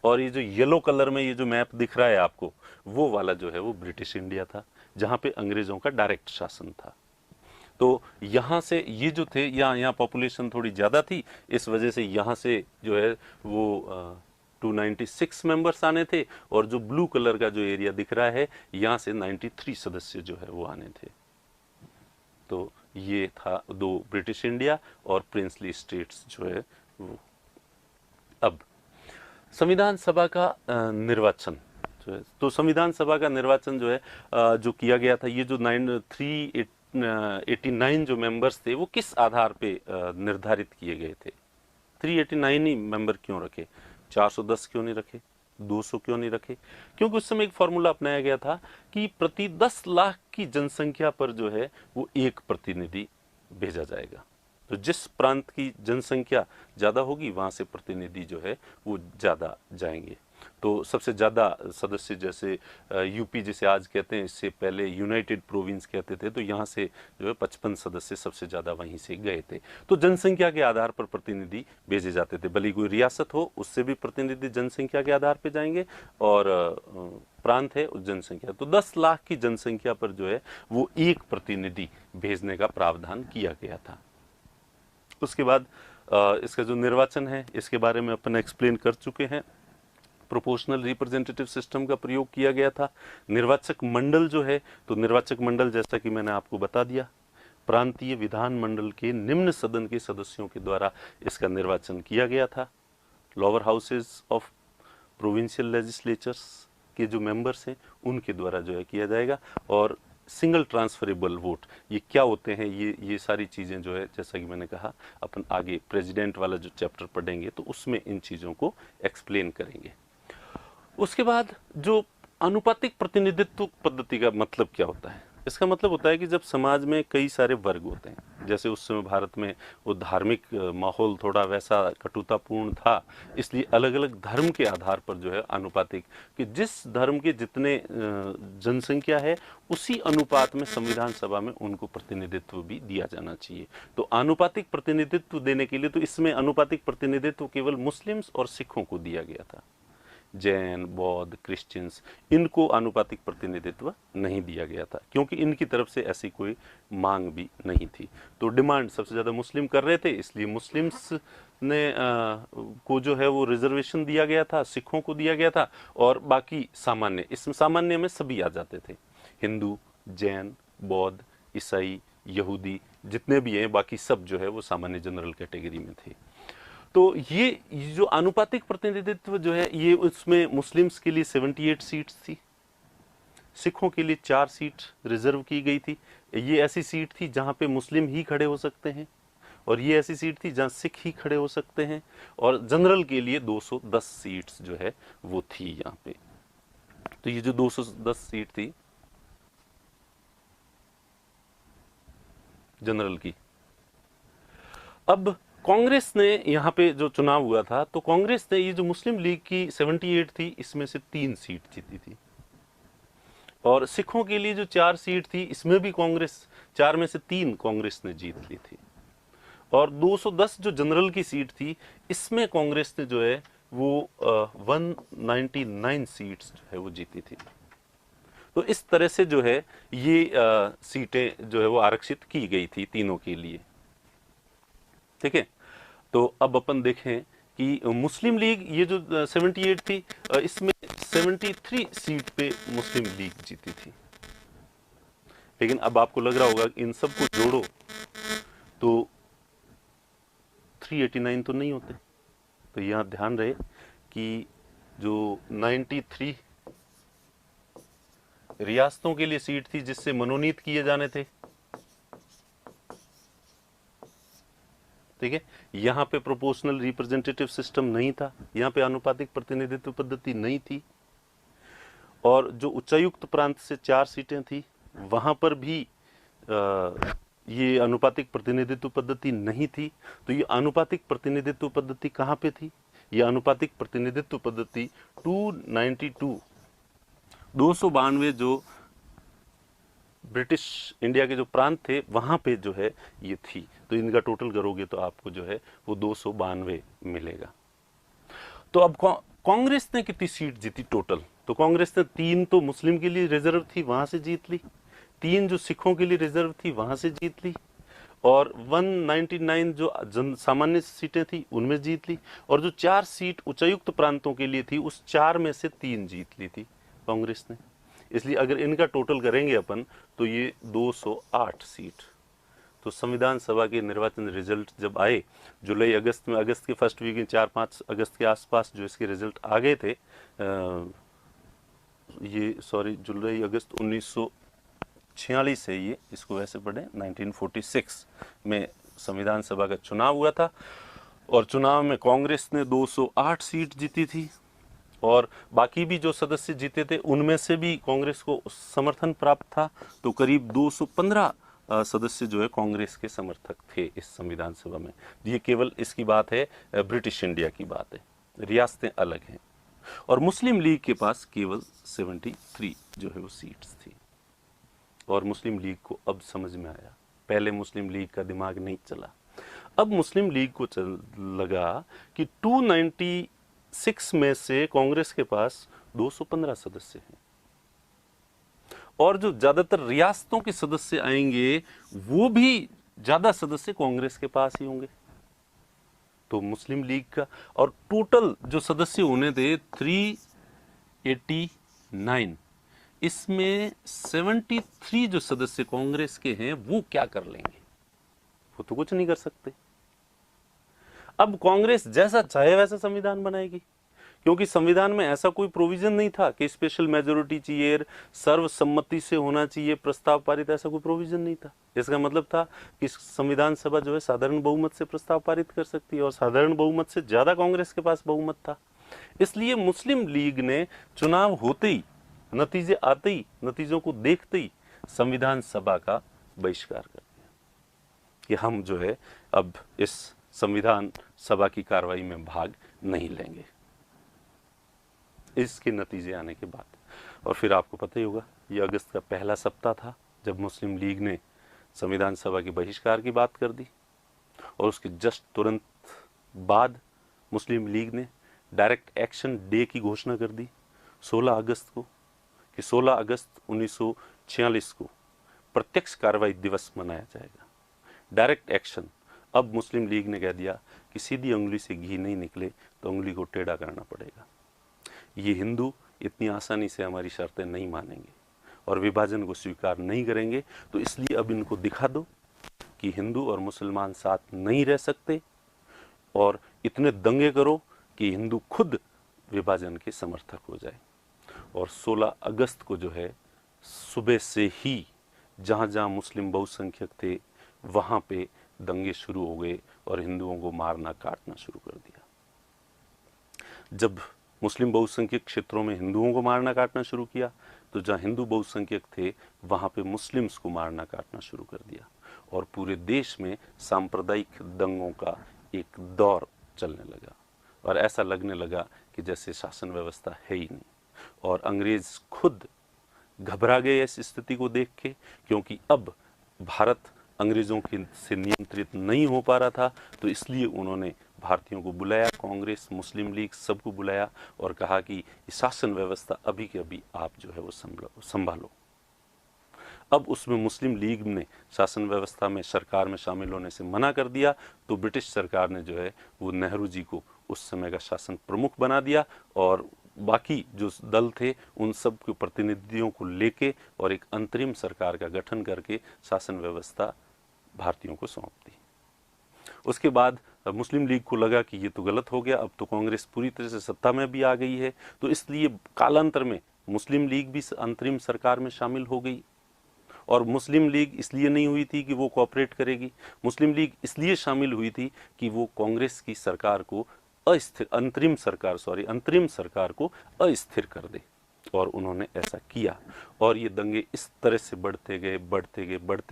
और ये जो येलो कलर में ये जो मैप दिख रहा है आपको, वो वाला जो है वो ब्रिटिश इंडिया था, जहां पे अंग्रेजों का डायरेक्ट शासन था। तो यहाँ से ये जो थे, यहाँ पॉपुलेशन थोड़ी ज़्यादा थी, इस वजह से यहाँ से जो है वो 296 मेंबर्स आने थे, और जो ब्लू कलर का जो एरिया दिख रहा है यहाँ से 93 सदस्य जो है वो आने थे। तो ये था 2 ब्रिटिश इंडिया और प्रिंसली स्टेट्स जो है वो। अब संविधान सभा का निर्वाचन जो है, तो संविधान सभा का निर्वाचन जो है जो किया गया था, ये जो 389 जो मेंबर्स थे वो किस आधार पे निर्धारित किए गए थे। 389 ही मेंबर क्यों रखे, 410 क्यों नहीं रखे, 200 क्यों नहीं रखे? क्योंकि उस समय एक फॉर्मूला अपनाया गया था कि प्रति 10 लाख की जनसंख्या पर जो है वो एक प्रतिनिधि भेजा जाएगा। तो जिस प्रांत की जनसंख्या ज़्यादा होगी वहाँ से प्रतिनिधि जो है वो ज़्यादा जाएंगे। तो सबसे ज़्यादा सदस्य जैसे यूपी जिसे आज कहते हैं, इससे पहले यूनाइटेड प्रोविंस कहते थे, तो यहाँ से जो है 55 सदस्य सबसे ज़्यादा वहीं से गए थे। तो जनसंख्या के आधार पर प्रतिनिधि भेजे जाते थे, भले कोई रियासत हो उससे भी प्रतिनिधि जनसंख्या के आधार पर जाएंगे, और प्रांत है उस जनसंख्या, तो 10 लाख की जनसंख्या पर जो है वो एक प्रतिनिधि भेजने का प्रावधान किया गया था। उसके बाद इसका जो निर्वाचन है इसके बारे में अपन एक्सप्लेन कर चुके हैं। प्रोपोर्शनल रिप्रेजेंटेटिव सिस्टम का प्रयोग किया गया था। निर्वाचक मंडल जो है, तो निर्वाचक मंडल जैसा कि मैंने आपको बता दिया, प्रांतीय विधानमंडल के निम्न सदन के सदस्यों के द्वारा इसका निर्वाचन किया गया था। Lower houses of provincial legislatures के जो मेंबर्स हैं उनके द्वारा जो है किया जाएगा। और सिंगल ट्रांसफरेबल वोट ये क्या होते हैं, ये सारी चीज़ें जो है, जैसा कि मैंने कहा, अपन आगे प्रेसिडेंट वाला जो चैप्टर पढ़ेंगे तो उसमें इन चीज़ों को एक्सप्लेन करेंगे। उसके बाद जो अनुपातिक प्रतिनिधित्व पद्धति का मतलब क्या होता है, इसका मतलब होता है कि जब समाज में कई सारे वर्ग होते हैं, जैसे उस समय भारत में वो धार्मिक माहौल थोड़ा वैसा कटुतापूर्ण था, इसलिए अलग अलग धर्म के आधार पर जो है आनुपातिक, कि जिस धर्म के जितने जनसंख्या है उसी अनुपात में संविधान सभा में उनको प्रतिनिधित्व भी दिया जाना चाहिए। तो आनुपातिक प्रतिनिधित्व देने के लिए तो इसमें आनुपातिक प्रतिनिधित्व केवल मुस्लिम्स और सिखों को दिया गया था। जैन, बौद्ध, क्रिश्चियंस, इनको आनुपातिक प्रतिनिधित्व नहीं दिया गया था, क्योंकि इनकी तरफ से ऐसी कोई मांग भी नहीं थी। तो डिमांड सबसे ज़्यादा मुस्लिम कर रहे थे, इसलिए मुस्लिम्स ने को जो है वो रिजर्वेशन दिया गया था, सिखों को दिया गया था, और बाकी सामान्य, इसमें सामान्य में सभी आ जाते थे, हिंदू, जैन, बौद्ध, ईसाई, यहूदी, जितने भी हैं बाकी सब जो है वो सामान्य जनरल कैटेगरी में थे। तो ये जो आनुपातिक प्रतिनिधित्व जो है ये उसमें मुस्लिम्स के लिए 78 सीट्स थी, सिखों के लिए 4 सीट रिजर्व की गई थी। ये ऐसी सीट थी जहां पे मुस्लिम ही खड़े हो सकते हैं, और ये ऐसी सीट थी जहां सिख ही खड़े हो सकते हैं, और जनरल के लिए 210 सीट्स जो है वो थी यहाँ पे। तो ये जो 210 सीट थी जनरल की। अब कांग्रेस ने यहाँ पे जो चुनाव हुआ था, तो कांग्रेस ने ये जो मुस्लिम लीग की 78 थी इसमें से 3 सीट जीती थी, और सिखों के लिए जो 4 सीट थी इसमें भी कांग्रेस 4 में से 3 कांग्रेस ने जीत ली थी, और 210 जो जनरल की सीट थी इसमें कांग्रेस ने जो है वो 199 सीट्स जो है वो जीती थी। तो इस तरह से जो है ये सीटें जो है वो आरक्षित की गई थी तीनों के लिए। ठीक है, तो अब अपन देखें कि मुस्लिम लीग ये जो 78 थी, इसमें 73 सीट पे मुस्लिम लीग जीती थी। लेकिन अब आपको लग रहा होगा इन सबको जोड़ो तो 389 तो नहीं होते। तो यहां ध्यान रहे कि जो 93 रियासतों के लिए सीट थी जिससे मनोनीत किए जाने थे, ठीक है, यहां पे प्रोपोर्शनल रिप्रेजेंटेटिव सिस्टम नहीं था, यहां पे आनुपातिक प्रतिनिधित्व पद्धति नहीं थी, और जो उच्चायुक्त प्रांत से 4 सीटें थी वहां पर भी ये आनुपातिक प्रतिनिधित्व पद्धति नहीं थी। तो ये आनुपातिक प्रतिनिधित्व पद्धति कहां पे थी? ये आनुपातिक प्रतिनिधित्व पद्धति 292 जो ब्रिटिश इंडिया के जो प्रांत थे वहां पे जो है ये थी। तो इनका टोटल करोगे तो आपको जो है वो 292 मिलेगा। तो अब कांग्रेस ने कितनी सीट जीती टोटल? तो कांग्रेस ने 3 तो मुस्लिम के लिए रिजर्व थी वहां से जीत ली, 3 जो सिखों के लिए रिजर्व थी वहां से जीत ली, और 199 जो सामान्य सीटें थी उनमें जीत ली, और जो 4 सीट उच्चायुक्त प्रांतों के लिए थी उस 4 में से 3 जीत ली थी कांग्रेस ने। इसलिए अगर इनका टोटल करेंगे अपन तो ये 208 सीट। तो संविधान सभा के निर्वाचन रिजल्ट जब आए जुलाई अगस्त में, अगस्त के फर्स्ट वीक में 4-5 अगस्त के आसपास जो इसके रिजल्ट आ गए थे, जुलाई अगस्त 1946 है ये, इसको वैसे पढ़े 1946 में संविधान सभा का चुनाव हुआ था, और चुनाव में कांग्रेस ने 208 सीट जीती थी, और बाकी भी जो सदस्य जीते थे उनमें से भी कांग्रेस को समर्थन प्राप्त था। तो करीब 215 सदस्य जो है कांग्रेस के समर्थक थे इस संविधान सभा में। ये केवल इसकी बात है, ब्रिटिश इंडिया की बात है, रियासतें अलग हैं। और मुस्लिम लीग के पास केवल 73 जो है वो सीट्स थी, और मुस्लिम लीग को अब समझ में आया, पहले मुस्लिम लीग का दिमाग नहीं चला। अब मुस्लिम लीग को लगा कि 296 में से कांग्रेस के पास 215 सदस्य हैं, और जो ज्यादातर रियासतों के सदस्य आएंगे वो भी ज्यादा सदस्य कांग्रेस के पास ही होंगे। तो मुस्लिम लीग का और टोटल जो सदस्य होने थे 389, इसमें 73 जो सदस्य कांग्रेस के हैं वो क्या कर लेंगे? वो तो कुछ नहीं कर सकते। अब कांग्रेस जैसा चाहे वैसा संविधान बनाएगी, क्योंकि संविधान में ऐसा कोई प्रोविजन नहीं था कि स्पेशल मेजोरिटी चाहिए, सर्वसम्मति से होना चाहिए प्रस्ताव पारित, ऐसा कोई प्रोविजन नहीं था। इसका मतलब था कि संविधान सभा जो है साधारण बहुमत से प्रस्ताव पारित कर सकती है, और साधारण बहुमत से ज्यादा कांग्रेस के पास बहुमत था। इसलिए मुस्लिम लीग ने चुनाव होते ही, नतीजे आते ही, नतीजों को देखते ही संविधान सभा का बहिष्कार कर दिया कि हम जो है अब इस संविधान सभा की कार्रवाई में भाग नहीं लेंगे। इसके नतीजे आने के बाद, और फिर आपको पता ही होगा, ये अगस्त का पहला सप्ताह था जब मुस्लिम लीग ने संविधान सभा के बहिष्कार की बात कर दी, और उसके जस्ट तुरंत बाद मुस्लिम लीग ने डायरेक्ट एक्शन डे की घोषणा कर दी 16 अगस्त को, कि 16 अगस्त 1946 को प्रत्यक्ष कार्रवाई दिवस मनाया जाएगा। Direct action. अब मुस्लिम लीग ने कह दिया कि सीधी उंगली से घी नहीं निकले तो उंगली को टेढ़ा करना पड़ेगा। ये हिंदू इतनी आसानी से हमारी शर्तें नहीं मानेंगे और विभाजन को स्वीकार नहीं करेंगे, तो इसलिए अब इनको दिखा दो कि हिंदू और मुसलमान साथ नहीं रह सकते, और इतने दंगे करो कि हिंदू खुद विभाजन के समर्थक हो जाए। और 16 अगस्त को जो है सुबह से ही जहाँ जहाँ मुस्लिम बहुसंख्यक थे वहाँ पे दंगे शुरू हो गए और हिंदुओं को मारना काटना शुरू कर दिया। जब मुस्लिम बहुसंख्यक क्षेत्रों में हिंदुओं को मारना काटना शुरू किया, तो जहाँ हिंदू बहुसंख्यक थे वहाँ पे मुस्लिम्स को मारना काटना शुरू कर दिया, और पूरे देश में सांप्रदायिक दंगों का एक दौर चलने लगा, और ऐसा लगने लगा कि जैसे शासन व्यवस्था है ही नहीं। और अंग्रेज खुद घबरा गए इस स्थिति को देख के, क्योंकि अब भारत अंग्रेजों के से नियंत्रित नहीं हो पा रहा था, तो इसलिए उन्होंने भारतीयों को बुलाया, कांग्रेस, मुस्लिम लीग सबको बुलाया और कहा कि शासन व्यवस्था अभी के अभी आप जो है वो संभालो। अब उसमें मुस्लिम लीग ने शासन व्यवस्था में सरकार में शामिल होने से मना कर दिया, तो ब्रिटिश सरकार ने जो है वो नेहरू जी को उस समय का शासन प्रमुख बना दिया, और बाकी जो दल थे उन सब के प्रतिनिधियों को लेके और एक अंतरिम सरकार का गठन करके शासन व्यवस्था भारतीयों को सौंप दी। उसके बाद मुस्लिम लीग को लगा कि ये तो गलत हो गया, अब तो कांग्रेस पूरी तरह से सत्ता में भी आ गई है, तो इसलिए कालांतर में मुस्लिम लीग भी अंतरिम सरकार में शामिल हो गई। और मुस्लिम लीग इसलिए नहीं हुई थी कि वो कोऑपरेट करेगी, मुस्लिम लीग इसलिए शामिल हुई थी कि वो कांग्रेस की सरकार को अंतरिम सरकार को अस्थिर कर दे, और उन्होंने ऐसा किया। और ये दंगे इस तरह से बढ़ते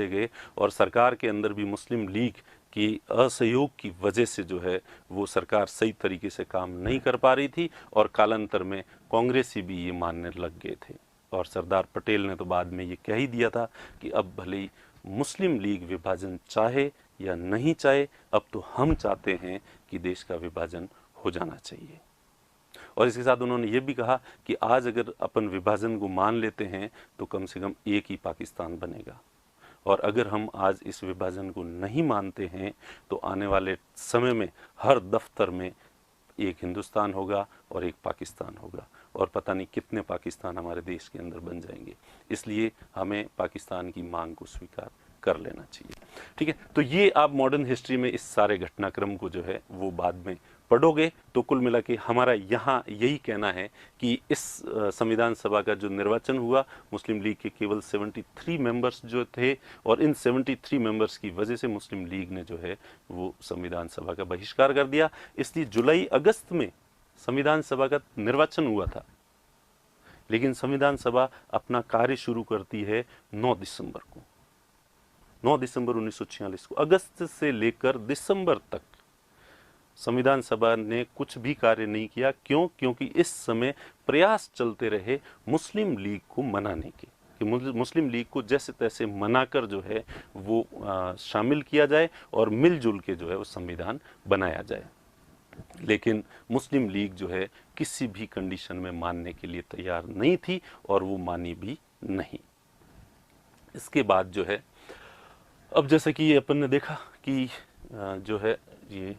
गए, और सरकार के अंदर भी मुस्लिम लीग की असहयोग की वजह से जो है वो सरकार सही तरीके से काम नहीं कर पा रही थी, और कालांतर में कांग्रेसी भी ये मानने लग गए थे। और सरदार पटेल ने तो बाद में ये कह ही दिया था कि अब भले ही मुस्लिम लीग विभाजन चाहे या नहीं चाहे, अब तो हम चाहते हैं कि देश का विभाजन हो जाना चाहिए। और इसके साथ उन्होंने ये भी कहा कि आज अगर अपन विभाजन को मान लेते हैं तो कम से कम एक ही पाकिस्तान बनेगा, और अगर हम आज इस विभाजन को नहीं मानते हैं तो आने वाले समय में हर दफ्तर में एक हिंदुस्तान होगा और एक पाकिस्तान होगा, और पता नहीं कितने पाकिस्तान हमारे देश के अंदर बन जाएंगे। इसलिए हमें पाकिस्तान की मांग को स्वीकार कर लेना चाहिए। ठीक है, तो ये आप मॉडर्न हिस्ट्री में इस सारे घटनाक्रम को जो है वो बाद में पढ़ोगे, तो कुल मिला के हमारा यहाँ यही कहना है कि इस संविधान सभा का जो निर्वाचन हुआ, मुस्लिम लीग के केवल 73 मेंबर्स जो थे, और इन 73 मेंबर्स की वजह से मुस्लिम लीग ने जो है वो संविधान सभा का बहिष्कार कर दिया। इसलिए जुलाई अगस्त में संविधान सभा का निर्वाचन हुआ था, लेकिन संविधान सभा अपना कार्य शुरू करती है 9 दिसंबर को, 9 दिसंबर 1946 को। अगस्त से लेकर दिसंबर तक संविधान सभा ने कुछ भी कार्य नहीं किया। क्यों? क्योंकि इस समय प्रयास चलते रहे मुस्लिम लीग को मनाने के, कि मुस्लिम लीग को जैसे तैसे मनाकर जो है वो शामिल किया जाए और मिलजुल के जो है वो संविधान बनाया जाए। लेकिन मुस्लिम लीग जो है किसी भी कंडीशन में मानने के लिए तैयार नहीं थी, और वो मानी भी नहीं। इसके बाद जो है, अब जैसे कि ये अपन ने देखा कि जो है ये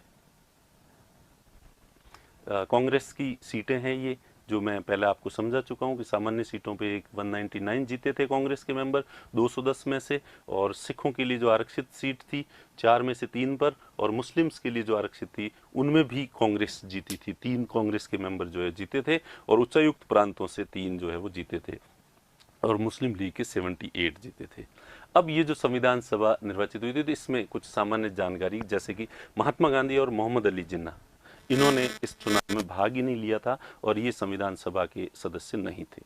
कांग्रेस की सीटें हैं, ये जो मैं पहले आपको समझा चुका हूं कि सामान्य सीटों पे 199 जीते थे कांग्रेस के मेंबर 210 में से, और सिखों के लिए जो आरक्षित सीट थी 4 में से 3 पर, और मुस्लिम्स के लिए जो आरक्षित थी उनमें भी कांग्रेस जीती थी, 3 कांग्रेस के मेंबर जो है जीते थे, और उच्चायुक्त प्रांतों से 3 जो है वो जीते थे, और मुस्लिम लीग के 78 जीते थे। अब ये जो संविधान सभा निर्वाचित हुई थी, तो इसमें कुछ सामान्य जानकारी, जैसे कि महात्मा गांधी और मोहम्मद अली जिन्ना, इन्होंने इस चुनाव में भाग ही नहीं लिया था, और ये संविधान सभा के सदस्य नहीं थे।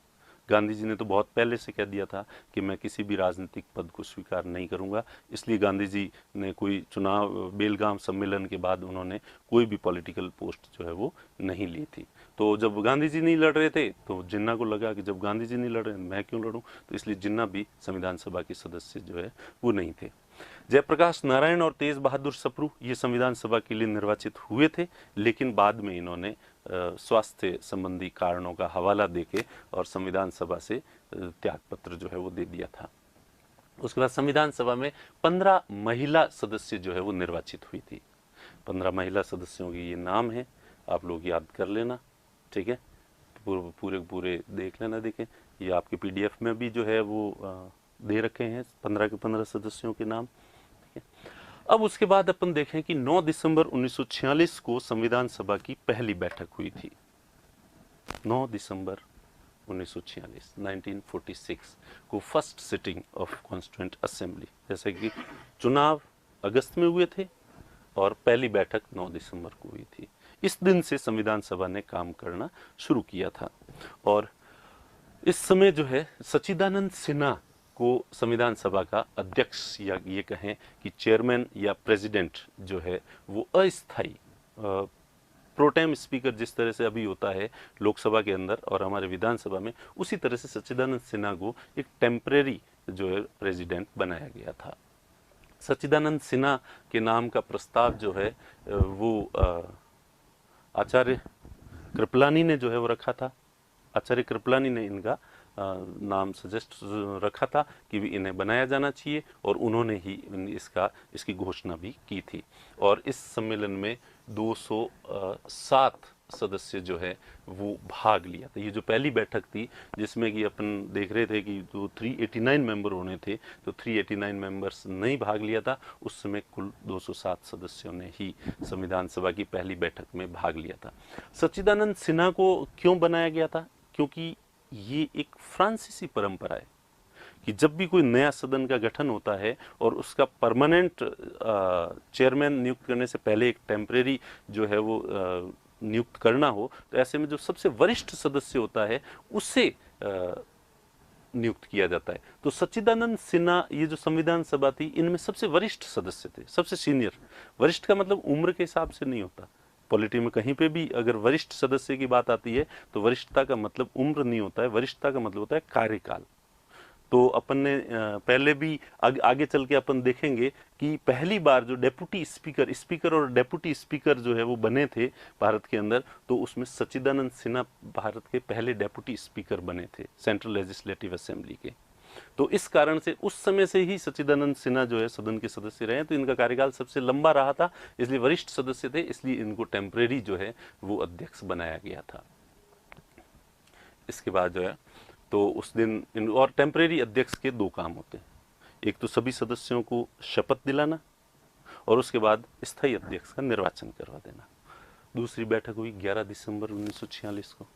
गांधी जी ने तो बहुत पहले से कह दिया था कि मैं किसी भी राजनीतिक पद को स्वीकार नहीं करूंगा, इसलिए गांधी जी ने कोई चुनाव बेलगाम सम्मेलन के बाद उन्होंने कोई भी पॉलिटिकल पोस्ट जो है वो नहीं ली थी। तो जब गांधी जी नहीं लड़ रहे थे तो जिन्ना को लगा कि जब गांधी जी नहीं लड़ रहे मैं क्यों लड़ूं, तो इसलिए जिन्ना भी संविधान सभा के सदस्य जो है वो नहीं थे। जयप्रकाश नारायण और तेज बहादुर सप्रू ये संविधान सभा के लिए निर्वाचित हुए थे, लेकिन बाद में इन्होंने स्वास्थ्य संबंधी कारणों का हवाला देके और संविधान सभा से त्यागपत्र जो है वो दे दिया था। उसके बाद संविधान सभा में 15 महिला सदस्य जो है वो निर्वाचित हुई थी। 15 महिला सदस्यों के ये नाम है, आप लोग याद कर लेना, ठीक है, पूरे देख लेना। देखें ये आपके PDF में भी जो है वो दे रखे हैं 15 के 15 सदस्यों के नाम, ठीक है। अब उसके बाद अपन देखें कि 9 दिसंबर 1946 को संविधान सभा की पहली बैठक हुई थी। 9 दिसंबर 1946 को first sitting of constituent assembly, जैसे कि चुनाव अगस्त में हुए थे और पहली बैठक 9 दिसंबर को हुई थी। इस दिन से संविधान सभा ने काम करना शुरू किया था और इस समय जो है सच्चिदानंद सिन्हा को संविधान सभा का अध्यक्ष या ये कहें कि चेयरमैन या प्रेसिडेंट जो है वो अस्थायी प्रोटेम स्पीकर जिस तरह से अभी होता है लोकसभा के अंदर और हमारे विधानसभा में, उसी तरह से सच्चिदानंद सिन्हा को एक टेम्परेरी जो है प्रेसिडेंट बनाया गया था। सच्चिदानंद सिन्हा के नाम का प्रस्ताव जो है वो आचार्य कृपलानी ने जो है वो रखा था। आचार्य कृपलानी ने इनका नाम सजेस्ट रखा था कि इन्हें बनाया जाना चाहिए और उन्होंने ही इसकी घोषणा भी की थी। और इस सम्मेलन में 207 सदस्य जो है वो भाग लिया था। ये जो पहली बैठक थी जिसमें कि अपन देख रहे थे कि तो 389 मेंबर होने थे, तो 389 मेंबर्स नहीं भाग लिया था। उस समय कुल 207 सदस्यों ने ही संविधान सभा की पहली बैठक में भाग लिया था। सच्चिदानंद सिन्हा को क्यों बनाया गया था? क्योंकि ये एक फ्रांसीसी परंपरा है कि जब भी कोई नया सदन का गठन होता है और उसका परमानेंट चेयरमैन नियुक्त करने से पहले एक टेम्परेरी जो है वो नियुक्त करना हो, तो ऐसे में जो सबसे वरिष्ठ सदस्य होता है उससे नियुक्त किया जाता है। तो सच्चिदानंद सिन्हा ये जो संविधान सभा थी इनमें सबसे वरिष्ठ सदस्य थे, सबसे सीनियर। वरिष्ठ का मतलब उम्र के हिसाब से नहीं होता, पॉलिटी में कहीं पे भी अगर वरिष्ठ सदस्य की बात आती है तो वरिष्ठता का मतलब उम्र नहीं होता है, वरिष्ठता का मतलब होता है कार्यकाल। तो अपन ने पहले भी आगे चल के अपन देखेंगे कि पहली बार जो डेप्यूटी स्पीकर और डेप्यूटी स्पीकर जो है वो बने थे भारत के अंदर, तो उसमें सच्चिदानंद सिन्हा भारत के पहले डेप्यूटी स्पीकर बने थे सेंट्रल लेजिस्लेटिव असेंबली के। तो इस कारण से उस समय से ही सच्चिदानंद सिन्हा जो है सदन के सदस्य रहे, तो इनका कार्यकाल सबसे लंबा रहा था, इसलिए वरिष्ठ सदस्य थे, इसलिए इनको टेम्परेरी जो है वो अध्यक्ष बनाया गया था। इसके बाद जो है तो उस दिन और टेम्परेरी अध्यक्ष के 2 काम होते हैं, एक तो सभी सदस्यों को शपथ दिलाना और उसके बाद स्थायी अध्यक्ष का निर्वाचन करवा देना। दूसरी बैठक हुई 11 दिसंबर 1946 को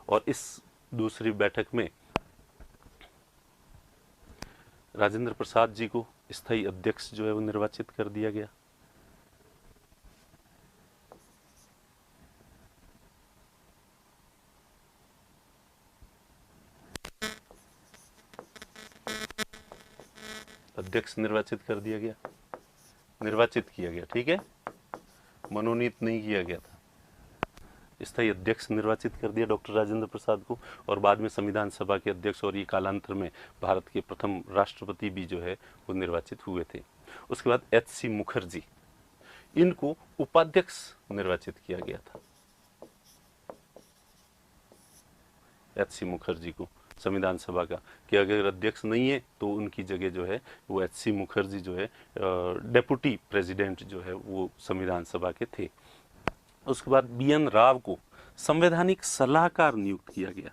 और इस दूसरी बैठक में राजेंद्र प्रसाद जी को स्थायी अध्यक्ष जो है वो निर्वाचित कर दिया गया। अध्यक्ष निर्वाचित कर दिया गया, निर्वाचित किया गया, ठीक है, मनोनीत नहीं किया गया था। स्थायी अध्यक्ष निर्वाचित कर दिया डॉक्टर राजेंद्र प्रसाद को और बाद में संविधान सभा के अध्यक्ष और ये कालांतर में भारत के प्रथम राष्ट्रपति भी जो है वो निर्वाचित हुए थे। उसके बाद HC मुखर्जी, इनको उपाध्यक्ष निर्वाचित किया गया था। HC मुखर्जी को संविधान सभा का कि अगर अध्यक्ष नहीं है तो उनकी जगह जो है वो HC मुखर्जी जो है डेप्यूटी प्रेसिडेंट जो है वो संविधान सभा के थे। उसके बाद BN राव को संवैधानिक सलाहकार नियुक्त किया गया।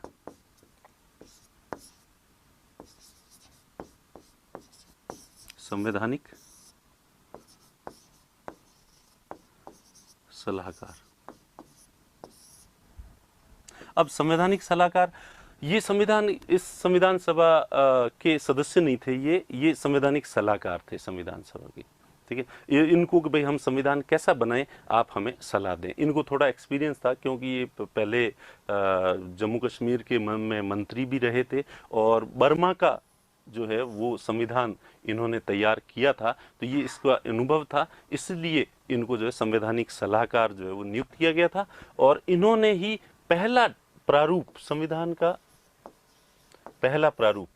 संवैधानिक सलाहकार। अब संवैधानिक सलाहकार ये इस संविधान सभा के सदस्य नहीं थे, ये संवैधानिक सलाहकार थे संविधान सभा के, ठीक है। इनको कि भाई हम संविधान कैसा बनाएं, आप हमें सलाह दें। इनको थोड़ा एक्सपीरियंस था क्योंकि ये पहले जम्मू कश्मीर के में मंत्री भी रहे थे और बर्मा का जो है वो संविधान इन्होंने तैयार किया था, तो ये इसका अनुभव था, इसलिए इनको जो है संवैधानिक सलाहकार जो है वो नियुक्त किया गया था। और इन्होंने ही पहला प्रारूप, संविधान का पहला प्रारूप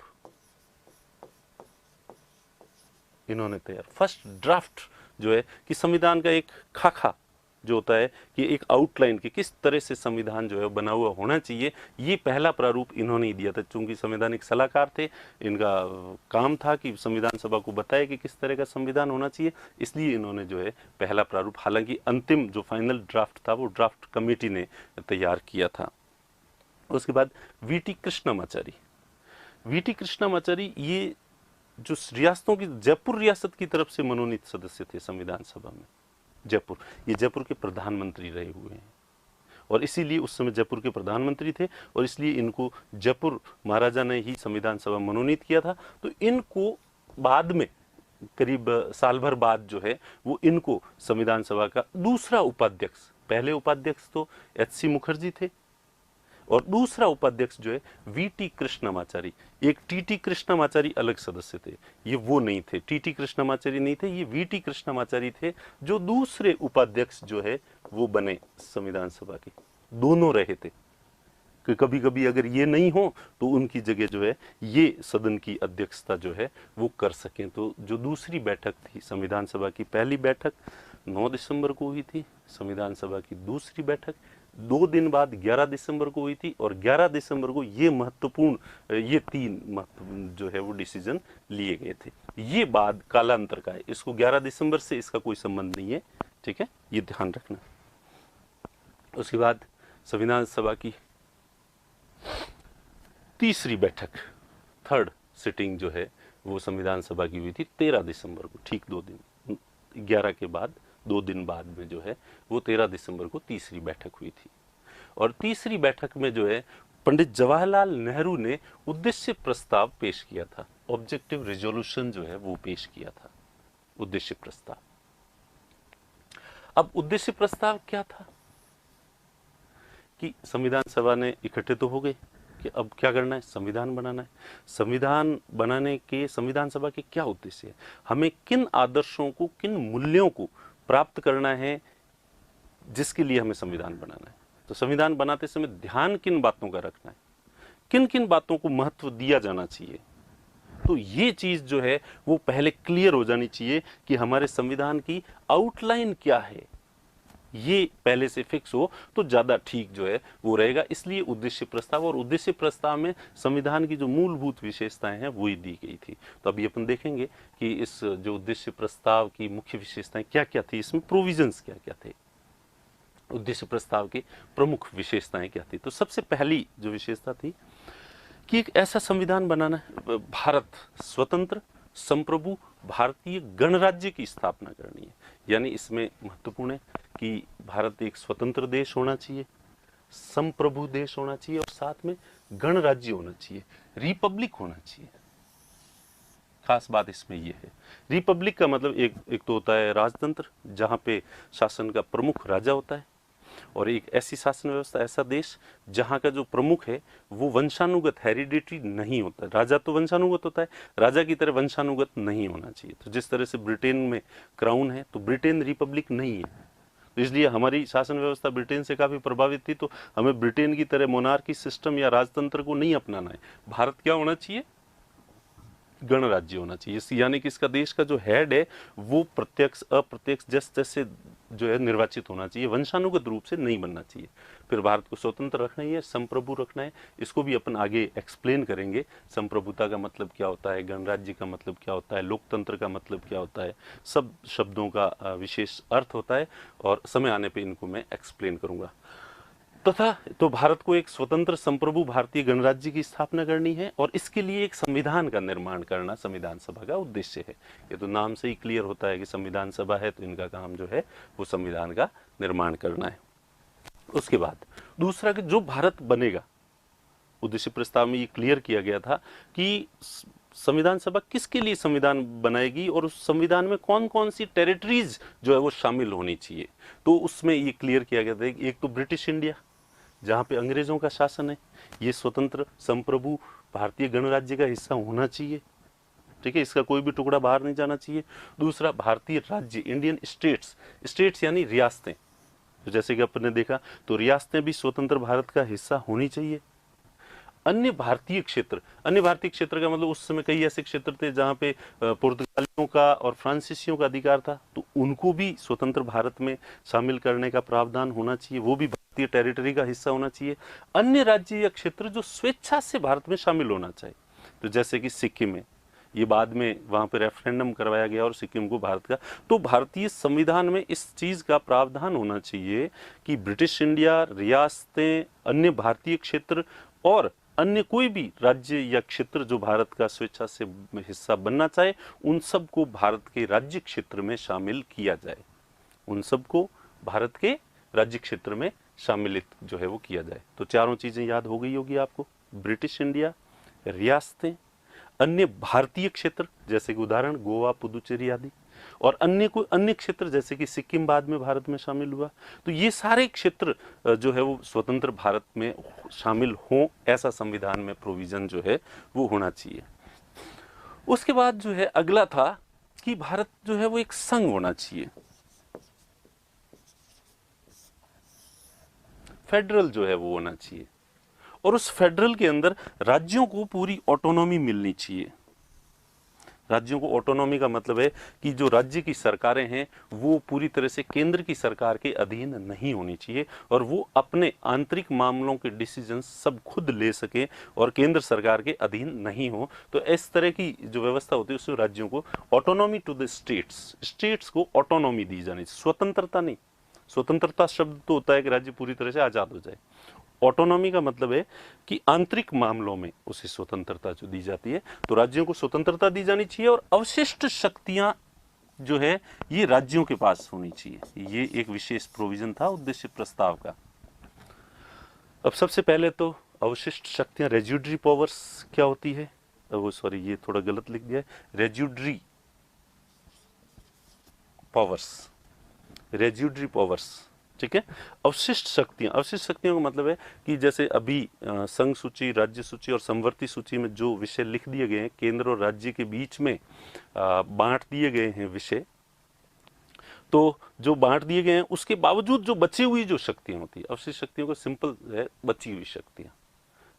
इन्होंने तैयार, फर्स्ट ड्राफ्ट जो है कि संविधान का एक खाका जो होता है कि एक आउटलाइन कि किस तरह से संविधान जो है बना हुआ होना चाहिए, ये पहला प्रारूप इन्होंने ही दिया था। चूंकि संवैधानिक सलाहकार थे, इनका काम था कि संविधान सभा को बताए कि किस तरह का संविधान होना चाहिए, इसलिए इन्होंने जो है पहला प्रारूप, हालांकि अंतिम जो फाइनल ड्राफ्ट था वो ड्राफ्ट कमेटी ने तैयार किया था। उसके बाद वीटी कृष्णमाचारी, वीटी कृष्णमाचारी ये जो रियासतों की, जयपुर रियासत की तरफ से मनोनीत सदस्य थे संविधान सभा में। जयपुर, ये जयपुर के प्रधानमंत्री रहे हुए हैं और इसीलिए उस समय जयपुर के प्रधानमंत्री थे और इसलिए इनको जयपुर महाराजा ने ही संविधान सभा मनोनीत किया था। तो इनको बाद में करीब साल भर बाद जो है वो इनको संविधान सभा का दूसरा उपाध्यक्ष, पहले उपाध्यक्ष तो एच.सी. मुखर्जी थे और दूसरा उपाध्यक्ष जो है वीटी कृष्णमाचारी। एक टीटी कृष्णमाचारी अलग सदस्य थे, ये वो नहीं थे, टीटी कृष्णमाचारी नहीं थे, ये वीटी कृष्णमाचारी थे जो दूसरे उपाध्यक्ष जो है वो बने संविधान सभा के। दोनों रहे थे कि कभी कभी अगर ये नहीं हो तो उनकी जगह जो है ये सदन की अध्यक्षता जो है वो कर सकें। तो जो दूसरी बैठक थी संविधान सभा की, पहली बैठक 9 दिसंबर को हुई थी, संविधान सभा की दूसरी बैठक 2 दिन बाद 11 दिसंबर को हुई थी और 11 दिसंबर को ये महत्वपूर्ण, ये 3 महत्वपूर्ण जो है वो डिसीजन लिए गए थे। ये बाद कालांतर का है, इसको 11 दिसंबर से इसका कोई संबंध नहीं है, ठीक है, ये ध्यान रखना। उसके बाद संविधान सभा की तीसरी बैठक, थर्ड सिटिंग जो है वो संविधान सभा की हुई थी 13 दिसंबर को, ठीक 2 दिन, 11 के बाद 2 दिन बाद में जो है वो 13 दिसंबर को तीसरी बैठक हुई थी। और तीसरी बैठक में जो है पंडित जवाहरलाल नेहरू ने उद्देश्य प्रस्ताव पेश किया था, ऑब्जेक्टिव रेजोल्यूशन जो है वो पेश किया था, उद्देश्य प्रस्ताव। अब उद्देश्य प्रस्ताव क्या था कि संविधान सभा ने इकट्ठे तो हो गए कि अब क्या करना है, संविधान बनाना है। संविधान बनाने के संविधान सभा के क्या उद्देश्य है, हमें किन आदर्शों को, किन मूल्यों को प्राप्त करना है जिसके लिए हमें संविधान बनाना है। तो संविधान बनाते समय ध्यान किन बातों का रखना है, किन किन बातों को महत्व दिया जाना चाहिए, तो ये चीज जो है वो पहले क्लियर हो जानी चाहिए कि हमारे संविधान की आउटलाइन क्या है, ये पहले से फिक्स हो तो ज्यादा ठीक जो है वो रहेगा। इसलिए उद्देश्य प्रस्ताव, और उद्देश्य प्रस्ताव में संविधान की जो मूलभूत विशेषताएं हैं वही दी गई थी। तो अभी अपन देखेंगे कि इस जो उद्देश्य प्रस्ताव की मुख्य विशेषताएं क्या क्या थी, इसमें प्रोविजंस क्या क्या थे, उद्देश्य प्रस्ताव की प्रमुख विशेषताएं क्या थी। तो सबसे पहली जो विशेषता थी कि एक ऐसा संविधान बनाना है, भारत स्वतंत्र संप्रभु भारतीय गणराज्य की स्थापना करनी है। यानी इसमें महत्वपूर्ण है कि भारत एक स्वतंत्र देश होना चाहिए, संप्रभु देश होना चाहिए और साथ में गणराज्य होना चाहिए, रिपब्लिक होना चाहिए। खास बात इसमें यह है, रिपब्लिक का मतलब एक तो होता है राजतंत्र जहां पे शासन का प्रमुख राजा होता है, और एक ऐसी शासन व्यवस्था, ऐसा देश जहां का जो प्रमुख है वो वंशानुगत, हेरिडिटरी नहीं होता। राजा तो वंशानुगत होता है, राजा की तरह वंशानुगत नहीं होना चाहिए। तो जिस तरह से ब्रिटेन में क्राउन है तो ब्रिटेन रिपब्लिक नहीं है, तो इसलिए हमारी शासन व्यवस्था ब्रिटेन से काफी प्रभावित थी। तो हमें ब्रिटेन की तरह मोनार्की सिस्टम या राजतंत्र को नहीं अपनाना है। भारत क्या होना चाहिए, गणराज्य होना चाहिए। यानी कि इसका देश का जो हेड है वो प्रत्यक्ष अप्रत्यक्ष जैसे जो है निर्वाचित होना चाहिए, वंशानुगत रूप से नहीं बनना चाहिए। फिर भारत को स्वतंत्र रखना ही है, संप्रभु रखना है, इसको भी अपन आगे एक्सप्लेन करेंगे। संप्रभुता का मतलब क्या होता है, गणराज्य का मतलब क्या होता है, लोकतंत्र का मतलब क्या होता है, सब शब्दों का विशेष अर्थ होता है और समय आने पर इनको मैं एक्सप्लेन करूंगा। तथा तो भारत को एक स्वतंत्र संप्रभु भारतीय गणराज्य की स्थापना करनी है और इसके लिए एक संविधान का निर्माण करना संविधान सभा का उद्देश्य है। ये तो नाम से ही क्लियर होता है कि संविधान सभा है, तो इनका काम जो है वो संविधान का निर्माण करना है। उसके बाद दूसरा कि जो भारत बनेगा, उद्देश्य प्रस्ताव में ये क्लियर किया गया था कि संविधान सभा किसके लिए संविधान बनाएगी और उस संविधान में कौन कौन सी टेरिटरीज जो है वो शामिल होनी चाहिए। तो उसमें ये क्लियर किया गया था, एक तो ब्रिटिश इंडिया जहाँ पे अंग्रेजों का शासन है, ये स्वतंत्र संप्रभु भारतीय गणराज्य का हिस्सा होना चाहिए, ठीक है, इसका कोई भी टुकड़ा बाहर नहीं जाना चाहिए। दूसरा भारतीय राज्य, इंडियन स्टेट्स, स्टेट्स यानी रियासतें, तो जैसे कि आपने देखा तो रियासतें भी स्वतंत्र भारत का हिस्सा होनी चाहिए। अन्य भारतीय क्षेत्र का मतलब उस समय कई ऐसे क्षेत्र थे जहाँ पे पुर्तगालियों का और फ्रांसीसियों का अधिकार था, तो उनको भी स्वतंत्र भारत में शामिल करने का प्रावधान होना चाहिए, वो भी भारतीय टेरिटरी का हिस्सा होना चाहिए। अन्य राज्य या क्षेत्र जो स्वेच्छा से भारत में शामिल होना चाहिए, तो जैसे कि सिक्किम है, ये बाद में वहाँ पे रेफरेंडम करवाया गया और सिक्किम को भारत का, तो भारतीय संविधान में इस चीज़ का प्रावधान होना चाहिए कि ब्रिटिश इंडिया, रियासतें, अन्य भारतीय क्षेत्र और अन्य कोई भी राज्य या क्षेत्र जो भारत का स्वेच्छा से हिस्सा बनना चाहे, उन सब को भारत के राज्य क्षेत्र में शामिल किया जाए, उन सब को भारत के राज्य क्षेत्र में शामिलित जो है वो किया जाए। तो चारों चीज़ें याद हो गई होगी आपको, ब्रिटिश इंडिया, रियासतें, अन्य भारतीय क्षेत्र जैसे कि उदाहरण गोवा, पुदुचेरी आदि, और अन्य कोई अन्य क्षेत्र जैसे कि सिक्किम बाद में भारत में शामिल हुआ। तो ये सारे क्षेत्र जो है वो स्वतंत्र भारत में शामिल हों, ऐसा संविधान में प्रोविजन जो है वो होना चाहिए। उसके बाद जो है अगला था कि भारत जो है वो एक संघ होना चाहिए, फेडरल जो है वो होना चाहिए, और उस फेडरल के अंदर राज्यों को पूरी ऑटोनॉमी मिलनी चाहिए। राज्यों को ऑटोनॉमी का मतलब है कि जो राज्य की सरकारें हैं वो पूरी तरह से केंद्र की सरकार के अधीन नहीं होनी चाहिए और वो अपने आंतरिक मामलों के डिसीजन सब खुद ले सके और केंद्र सरकार के अधीन नहीं हो। तो इस तरह की जो व्यवस्था होती है उसमें राज्यों को ऑटोनॉमी टू द स्टेट्स को ऑटोनॉमी दी जानी चाहिए, स्वतंत्रता नहीं। स्वतंत्रता शब्द तो होता है कि राज्य पूरी तरह से आजाद हो जाए, ऑटोनॉमी का मतलब है कि आंतरिक मामलों में उसे स्वतंत्रता जो दी जाती है, तो राज्यों को स्वतंत्रता दी जानी चाहिए और अवशिष्ट शक्तियां जो है ये राज्यों के पास होनी चाहिए। ये एक विशेष प्रोविजन था उद्देश्य प्रस्ताव का। अब सबसे पहले तो अवशिष्ट शक्तियां, रेजिड्यूरी पावर्स क्या होती है, वो सॉरी ये थोड़ा गलत लिख दिया है, रेजिड्यूरी पावर्स, ठीक है। अवशिष्ट शक्तियों का मतलब है कि जैसे अभी संघ सूची, राज्य सूची और समवर्ती सूची में जो विषय लिख दिए गए हैं, केंद्र और राज्य के बीच में बांट दिए गए हैं विषय, तो जो बांट दिए गए हैं उसके बावजूद जो बची हुई जो शक्तियां होती है, अवशिष्ट शक्तियों को सिंपल है बची हुई शक्तियां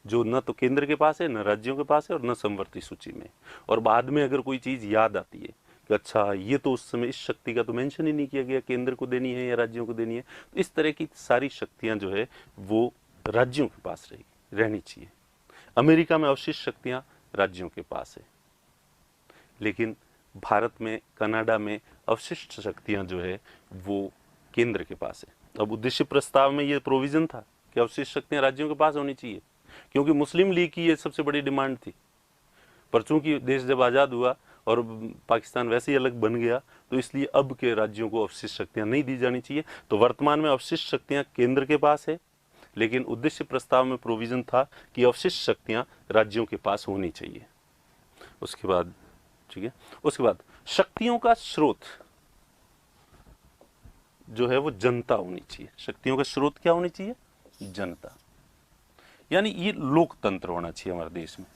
जो न तो केंद्र के पास है, न राज्यों के पास है और न समवर्ती सूची में। और बाद में अगर कोई चीज याद आती है कि अच्छा ये तो उस समय इस शक्ति का तो मेंशन ही नहीं किया गया, केंद्र को देनी है या राज्यों को देनी है, तो इस तरह की सारी शक्तियां जो है वो राज्यों के पास रहनी चाहिए। अमेरिका में अवशिष्ट शक्तियां राज्यों के पास है, लेकिन भारत में, कनाडा में अवशिष्ट शक्तियां जो है वो केंद्र के पास है। अब उद्देश्य प्रस्ताव में ये प्रोविजन था कि अवशिष्ट शक्तियां राज्यों के पास होनी चाहिए, क्योंकि मुस्लिम लीग की ये सबसे बड़ी डिमांड थी। पर चूंकि देश जब आज़ाद हुआ और पाकिस्तान वैसे ही अलग बन गया, तो इसलिए अब के राज्यों को अवशिष्ट शक्तियां नहीं दी जानी चाहिए। तो वर्तमान में अवशिष्ट शक्तियां केंद्र के पास है, लेकिन उद्देश्य प्रस्ताव में प्रोविजन था कि अवशिष्ट शक्तियां राज्यों के पास होनी चाहिए। उसके बाद ठीक है, उसके बाद शक्तियों का स्रोत जो है वो जनता होनी चाहिए। शक्तियों का स्रोत क्या होनी चाहिए? जनता, यानी ये लोकतंत्र होना चाहिए हमारे देश में।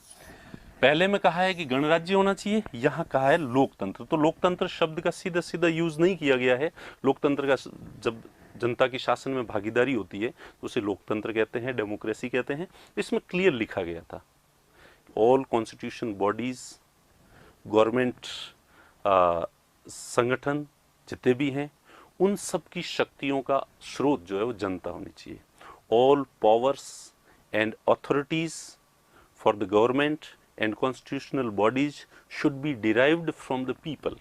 पहले में कहा है कि गणराज्य होना चाहिए, यहां कहा है लोकतंत्र। तो लोकतंत्र शब्द का सीधा सीधा यूज नहीं किया गया है। लोकतंत्र का जब जनता की शासन में भागीदारी होती है तो उसे लोकतंत्र कहते हैं, डेमोक्रेसी कहते हैं। इसमें क्लियर लिखा गया था ऑल कॉन्स्टिट्यूशन बॉडीज, गवर्नमेंट संगठन जितने भी हैं, उन सब की शक्तियों का स्रोत जो है वो जनता होनी चाहिए। All powers and authorities for the government and constitutional bodies should be derived from the people.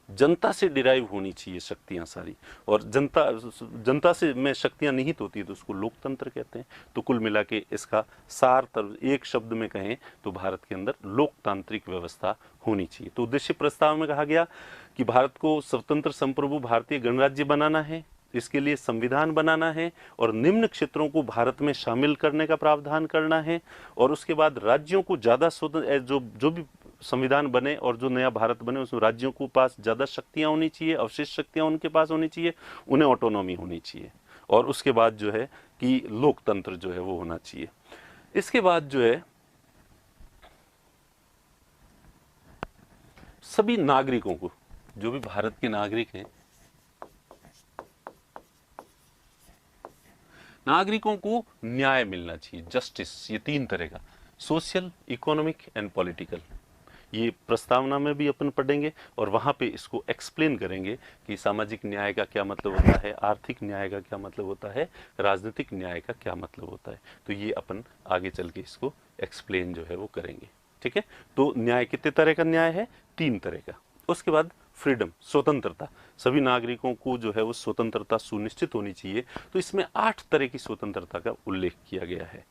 जनता से डिराइव होनी चाहिए शक्तियां सारी, और जनता से में शक्तियां निहित होती है तो उसको लोकतंत्र कहते हैं। तो कुल मिला के इसका सार एक शब्द में कहें तो भारत के अंदर लोकतांत्रिक व्यवस्था होनी चाहिए। तो उद्देश्य प्रस्ताव में कहा गया कि भारत को स्वतंत्र संप्रभु भारतीय गणराज्य बनाना है, इसके लिए संविधान बनाना है और निम्न क्षेत्रों को भारत में शामिल करने का प्रावधान करना है। और उसके बाद राज्यों को ज़्यादा स्वतंत्र, जो भी संविधान बने और जो नया भारत बने उसमें राज्यों को पास ज़्यादा शक्तियाँ होनी चाहिए, अवशेष शक्तियाँ उनके पास होनी चाहिए, उन्हें ऑटोनॉमी होनी चाहिए, और उसके बाद जो है कि लोकतंत्र जो है वो होना चाहिए। इसके बाद जो है सभी नागरिकों को, जो भी भारत के नागरिक हैं, नागरिकों को न्याय मिलना चाहिए, जस्टिस, ये 3 तरह का, सोशल, इकोनॉमिक एंड पॉलिटिकल। ये प्रस्तावना में भी अपन पढ़ेंगे और वहाँ पे इसको एक्सप्लेन करेंगे कि सामाजिक न्याय का क्या मतलब होता है, आर्थिक न्याय का क्या मतलब होता है, राजनीतिक न्याय का क्या मतलब होता है। तो ये अपन आगे चल के इसको एक्सप्लेन जो है वो करेंगे। ठीक है, तो न्याय कितने तरह का न्याय है? 3 तरह का। उसके बाद फ्रीडम, स्वतंत्रता, सभी नागरिकों को जो है वो स्वतंत्रता सुनिश्चित होनी चाहिए। तो इसमें 8 तरह की स्वतंत्रता का उल्लेख किया गया है।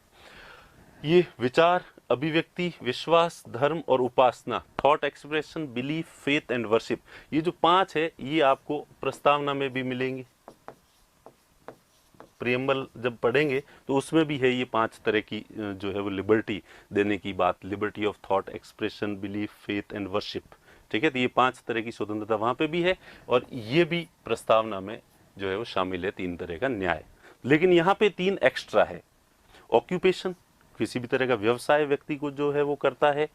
ये विचार, अभिव्यक्ति, विश्वास, धर्म और उपासना, thought expression, belief, faith and worship, ये जो 5 है ये आपको प्रस्तावना में भी मिलेंगे। प्रियम्बल जब पढ़ेंगे तो उसमें भी है ये 5 तरह की जो है वो लिबर्टी देने की बात, liberty of thought expression, belief, faith and worship. ठीक है, तो ये 5 तरह की स्वतंत्रता वहां पे भी है और ये भी प्रस्तावना में जो है वो शामिल है, 3 तरह का न्याय। लेकिन यहाँ पे 3 एक्स्ट्रा है। ऑक्यूपेशन, किसी भी तरह का व्यवसाय व्यक्ति को जो है वो करता है,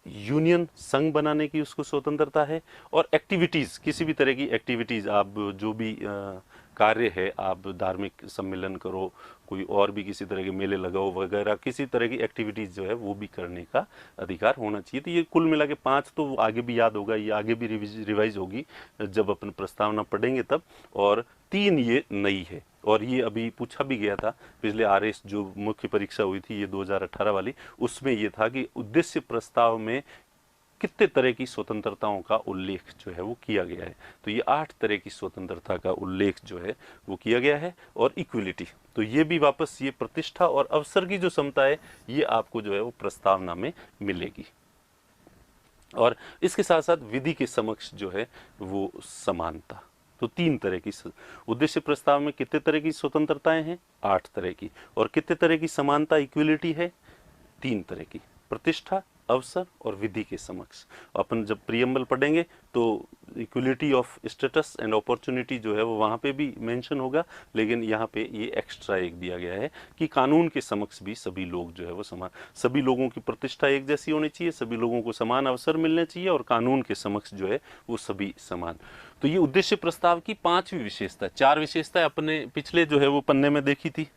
यूनियन, संघ बनाने की उसको स्वतंत्रता है, और एक्टिविटीज, किसी भी तरह की एक्टिविटीज, आप जो भी कार्य है, आप धार्मिक सम्मेलन करो, कोई और भी किसी तरह के मेले लगाओ वगैरह, किसी तरह की एक्टिविटीज जो है वो भी करने का अधिकार होना चाहिए। तो ये कुल मिला के 5 तो आगे भी याद होगा, ये आगे भी रिवाइज होगी जब अपन प्रस्तावना पढ़ेंगे तब। और 3 ये नई है, और ये अभी पूछा भी गया था पिछले RS जो मुख्य परीक्षा हुई थी ये 2018 वाली, उसमें ये था कि उद्देश्य प्रस्ताव में कितने तरह की स्वतंत्रताओं का उल्लेख जो है वो किया गया है। तो ये 8 तरह की स्वतंत्रता का उल्लेख जो है वो किया गया है। और इक्विलिटी, तो ये भी वापस ये प्रतिष्ठा और अवसर की जो समता है ये आपको जो है वो प्रस्तावना में मिलेगी। और इसके साथ साथ विधि के समक्ष जो है वो समानता। तो 3 तरह की उद्देश्य प्रस्ताव में कितने तरह की स्वतंत्रताएं हैं? 8 तरह की। और कितने तरह की समानता, इक्विलिटी है? 3 तरह की, प्रतिष्ठा, अवसर और विधि के समक्ष। अपन जब प्रियम्बल पढ़ेंगे तो equality of status and opportunity जो है वो वहाँ पे भी मेंशन होगा, लेकिन यहाँ पे ये एक्स्ट्रा एक दिया गया है कि कानून के समक्ष भी सभी लोग जो है वो समान, सभी लोगों की प्रतिष्ठा एक जैसी होनी चाहिए, सभी लोगों को समान अवसर मिलने चाहिए और कानून के समक्ष जो है वो सभी समान। तो ये उद्देश्य प्रस्ताव की 5वीं विशेषता। 4 विशेषताएं अपने पिछले जो है वो पन्ने में देखी थी।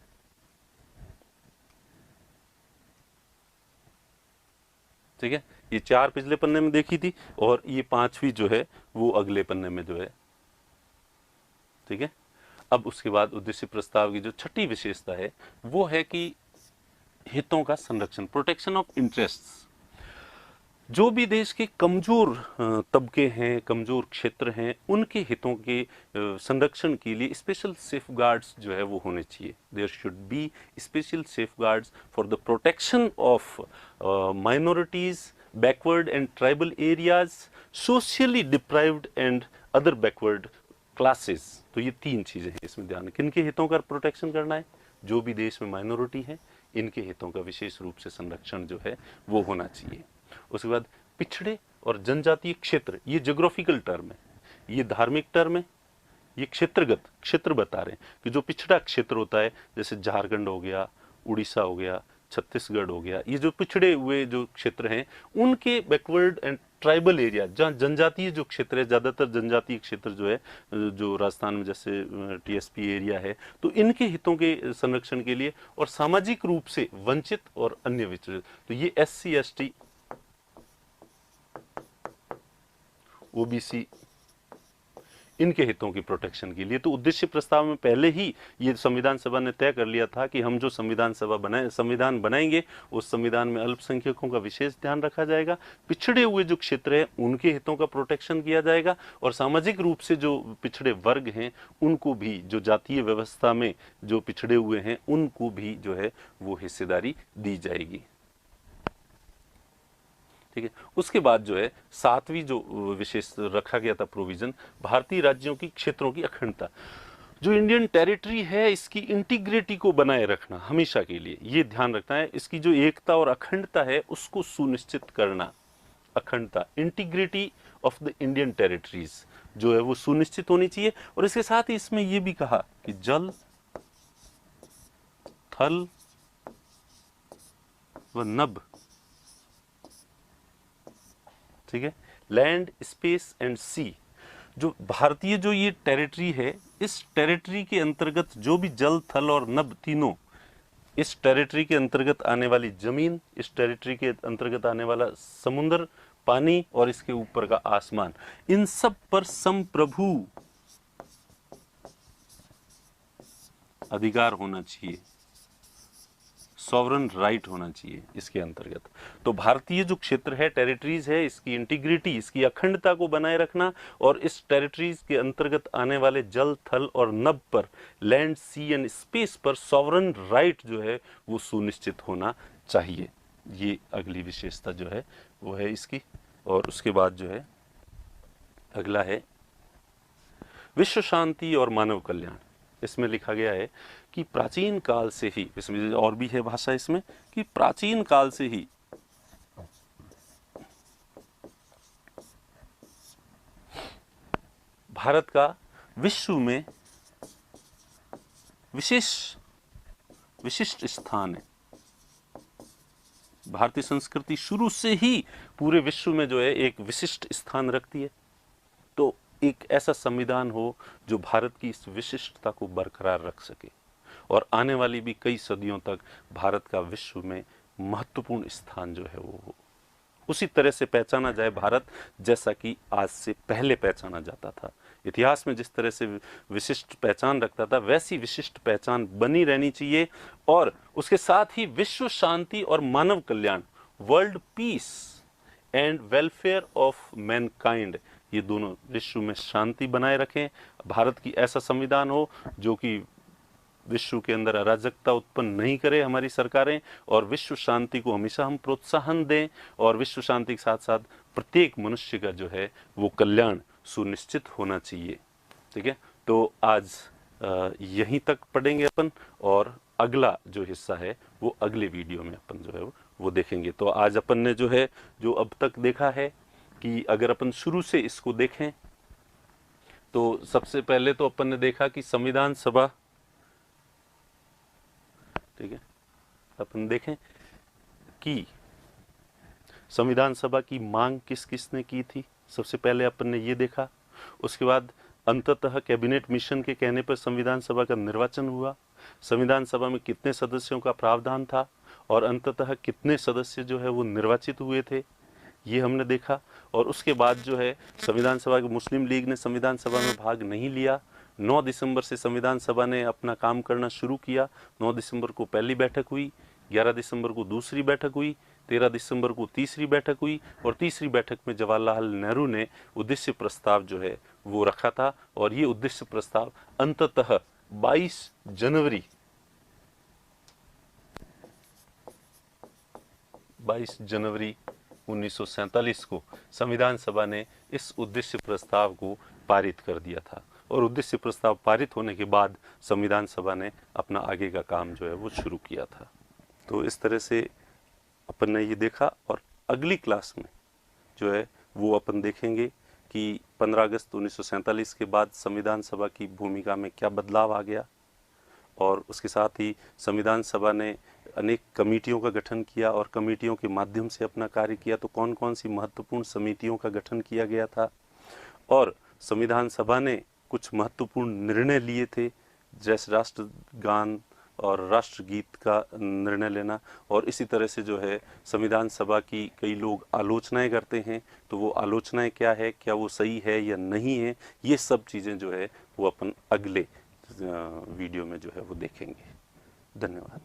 ठीक है, ये 4 पिछले पन्ने में देखी थी और ये 5वीं जो है वो अगले पन्ने में जो है। ठीक है, अब उसके बाद उद्देश्य प्रस्ताव की जो 6ठी विशेषता है वो है कि हितों का संरक्षण, प्रोटेक्शन ऑफ इंटरेस्ट्स। जो भी देश के कमजोर तबके हैं, कमजोर क्षेत्र हैं, उनके हितों के संरक्षण के लिए स्पेशल सेफगार्ड्स जो है वो होने चाहिए। There should be special safeguards for the protection of minorities, backward and tribal areas, socially deprived and other backward classes. तो ये 3 चीजें हैं इसमें ध्यान। किनके हितों का प्रोटेक्शन करना है? जो भी देश में माइनॉरिटी है इनके हितों का विशेष रूप से संरक्षण जो है वो होना चाहिए। उसके बाद पिछड़े और जनजातीय क्षेत्र, ये ज्योग्राफिकल टर्म है, ये धार्मिक टर्म है, ये क्षेत्रगत, क्षेत्र बता रहे हैं कि जो पिछड़ा क्षेत्र होता है जैसे झारखंड हो गया, उड़ीसा हो गया, छत्तीसगढ़ हो गया, ये जो पिछड़े हुए जो क्षेत्र हैं उनके बैकवर्ड एंड ट्राइबल एरिया, जहाँ जनजातीय जो क्षेत्र है, ज्यादातर जनजातीय क्षेत्र जो है, जो राजस्थान में जैसे TSP एरिया है, तो इनके हितों के संरक्षण के लिए और सामाजिक रूप से वंचित और अन्य विचलित, तो ये SC ST OBC इनके हितों की प्रोटेक्शन के लिए। तो उद्देश्य प्रस्ताव में पहले ही ये संविधान सभा ने तय कर लिया था कि हम जो संविधान बनाएंगे उस संविधान में अल्पसंख्यकों का विशेष ध्यान रखा जाएगा, पिछड़े हुए जो क्षेत्र है उनके हितों का प्रोटेक्शन किया जाएगा और सामाजिक रूप से जो पिछड़े वर्ग हैं उनको भी, जो जातीय व्यवस्था में जो पिछड़े हुए हैं उनको भी जो है वो हिस्सेदारी दी जाएगी। ठीक है, उसके बाद जो है 7वीं जो विशेष रखा गया था प्रोविजन, भारतीय राज्यों की क्षेत्रों की अखंडता। जो इंडियन टेरिटरी है इसकी इंटीग्रिटी को बनाए रखना हमेशा के लिए, ये ध्यान रखना है, इसकी जो एकता और अखंडता है उसको सुनिश्चित करना। अखंडता, integrity of the Indian territories जो है वो सुनिश्चित होनी चाहिए। और इसके साथ ही इसमें ये भी कहा कि जल, थल व नभ, ठीक है, लैंड, स्पेस एंड सी, जो भारतीय जो ये टेरिटरी है, इस टेरिटरी के अंतर्गत जो भी जल, थल और नभ तीनों, इस टेरिटरी के अंतर्गत आने वाली जमीन, इस टेरिटरी के अंतर्गत आने वाला समुद्र, पानी और इसके ऊपर का आसमान, इन सब पर संप्रभु अधिकार होना चाहिए, सॉवरन राइट होना चाहिए इसके अंतर्गत। तो भारतीय जो क्षेत्र है, टेरिटरीज है, इसकी इंटीग्रिटी, इसकी अखंडता को बनाए रखना और इस टेरिटरीज के अंतर्गत आने वाले जल, थल और नभ पर, लैंड, सी एंड स्पेस पर सॉवरन राइट जो है वो सुनिश्चित होना चाहिए। ये अगली विशेषता जो है वो है इसकी। और उसके बाद जो है अगला है विश्व शांति और मानव कल्याण। इसमें लिखा गया है कि प्राचीन काल से ही, इसमें और भी है भाषा इसमें, कि प्राचीन काल से ही भारत का विश्व में विशिष्ट स्थान है। भारतीय संस्कृति शुरू से ही पूरे विश्व में जो है एक विशिष्ट स्थान रखती है। तो एक ऐसा संविधान हो जो भारत की इस विशिष्टता को बरकरार रख सके और आने वाली भी कई सदियों तक भारत का विश्व में महत्वपूर्ण स्थान जो है वो हो। उसी तरह से पहचाना जाए भारत जैसा कि आज से पहले पहचाना जाता था। इतिहास में जिस तरह से विशिष्ट पहचान रखता था, वैसी विशिष्ट पहचान बनी रहनी चाहिए। और उसके साथ ही विश्व शांति और मानव कल्याण, world peace and welfare of mankind, ये दोनों विश्व में शांति बनाए रखें। भारत की ऐसा संविधान हो जो कि विश्व के अंदर अराजकता उत्पन्न नहीं करे हमारी सरकारें, और विश्व शांति को हमेशा हम प्रोत्साहन दें। और विश्व शांति के साथ साथ प्रत्येक मनुष्य का जो है वो कल्याण सुनिश्चित होना चाहिए। ठीक है, तो आज यहीं तक पढ़ेंगे अपन, और अगला जो हिस्सा है वो अगले वीडियो में अपन जो है वो देखेंगे। तो आज अपन ने जो है जो अब तक देखा है कि अगर अपन शुरू से इसको देखें तो सबसे पहले तो अपन ने देखा कि संविधान सभा, ठीक है, अपन देखें कि संविधान सभा की मांग किस किस ने की थी। सबसे पहले अपन ने ये देखा। उसके बाद अंततः कैबिनेट मिशन के कहने पर संविधान सभा का निर्वाचन हुआ। संविधान सभा में कितने सदस्यों का प्रावधान था और अंततः कितने सदस्य जो है वो निर्वाचित हुए थे, ये हमने देखा। और उसके बाद जो है संविधान सभा की मुस्लिम लीग ने संविधान सभा में भाग नहीं लिया। 9 दिसंबर से संविधान सभा ने अपना काम करना शुरू किया। 9 दिसंबर को पहली बैठक हुई, 11 दिसंबर को दूसरी बैठक हुई, 13 दिसंबर को तीसरी बैठक हुई, और तीसरी बैठक में जवाहरलाल नेहरू ने उद्देश्य प्रस्ताव जो है वो रखा था। और ये उद्देश्य प्रस्ताव अंततः 22 जनवरी 1947 को संविधान सभा ने इस उद्देश्य प्रस्ताव को पारित कर दिया था। और उद्देश्य प्रस्ताव पारित होने के बाद संविधान सभा ने अपना आगे का काम जो है वो शुरू किया था। तो इस तरह से अपन ने ये देखा। और अगली क्लास में जो है वो अपन देखेंगे कि 15 अगस्त 1947 के बाद संविधान सभा की भूमिका में क्या बदलाव आ गया, और उसके साथ ही संविधान सभा ने अनेक कमेटियों का गठन किया और कमेटियों के माध्यम से अपना कार्य किया। तो कौन कौन सी महत्वपूर्ण समितियों का गठन किया गया था, और संविधान सभा ने कुछ महत्वपूर्ण निर्णय लिए थे, जैसे राष्ट्रगान और राष्ट्रगीत का निर्णय लेना। और इसी तरह से जो है संविधान सभा की कई लोग आलोचनाएं करते हैं, तो वो आलोचनाएं क्या है, क्या वो सही है या नहीं है, ये सब चीज़ें जो है वो अपन अगले वीडियो में जो है वो देखेंगे। धन्यवाद।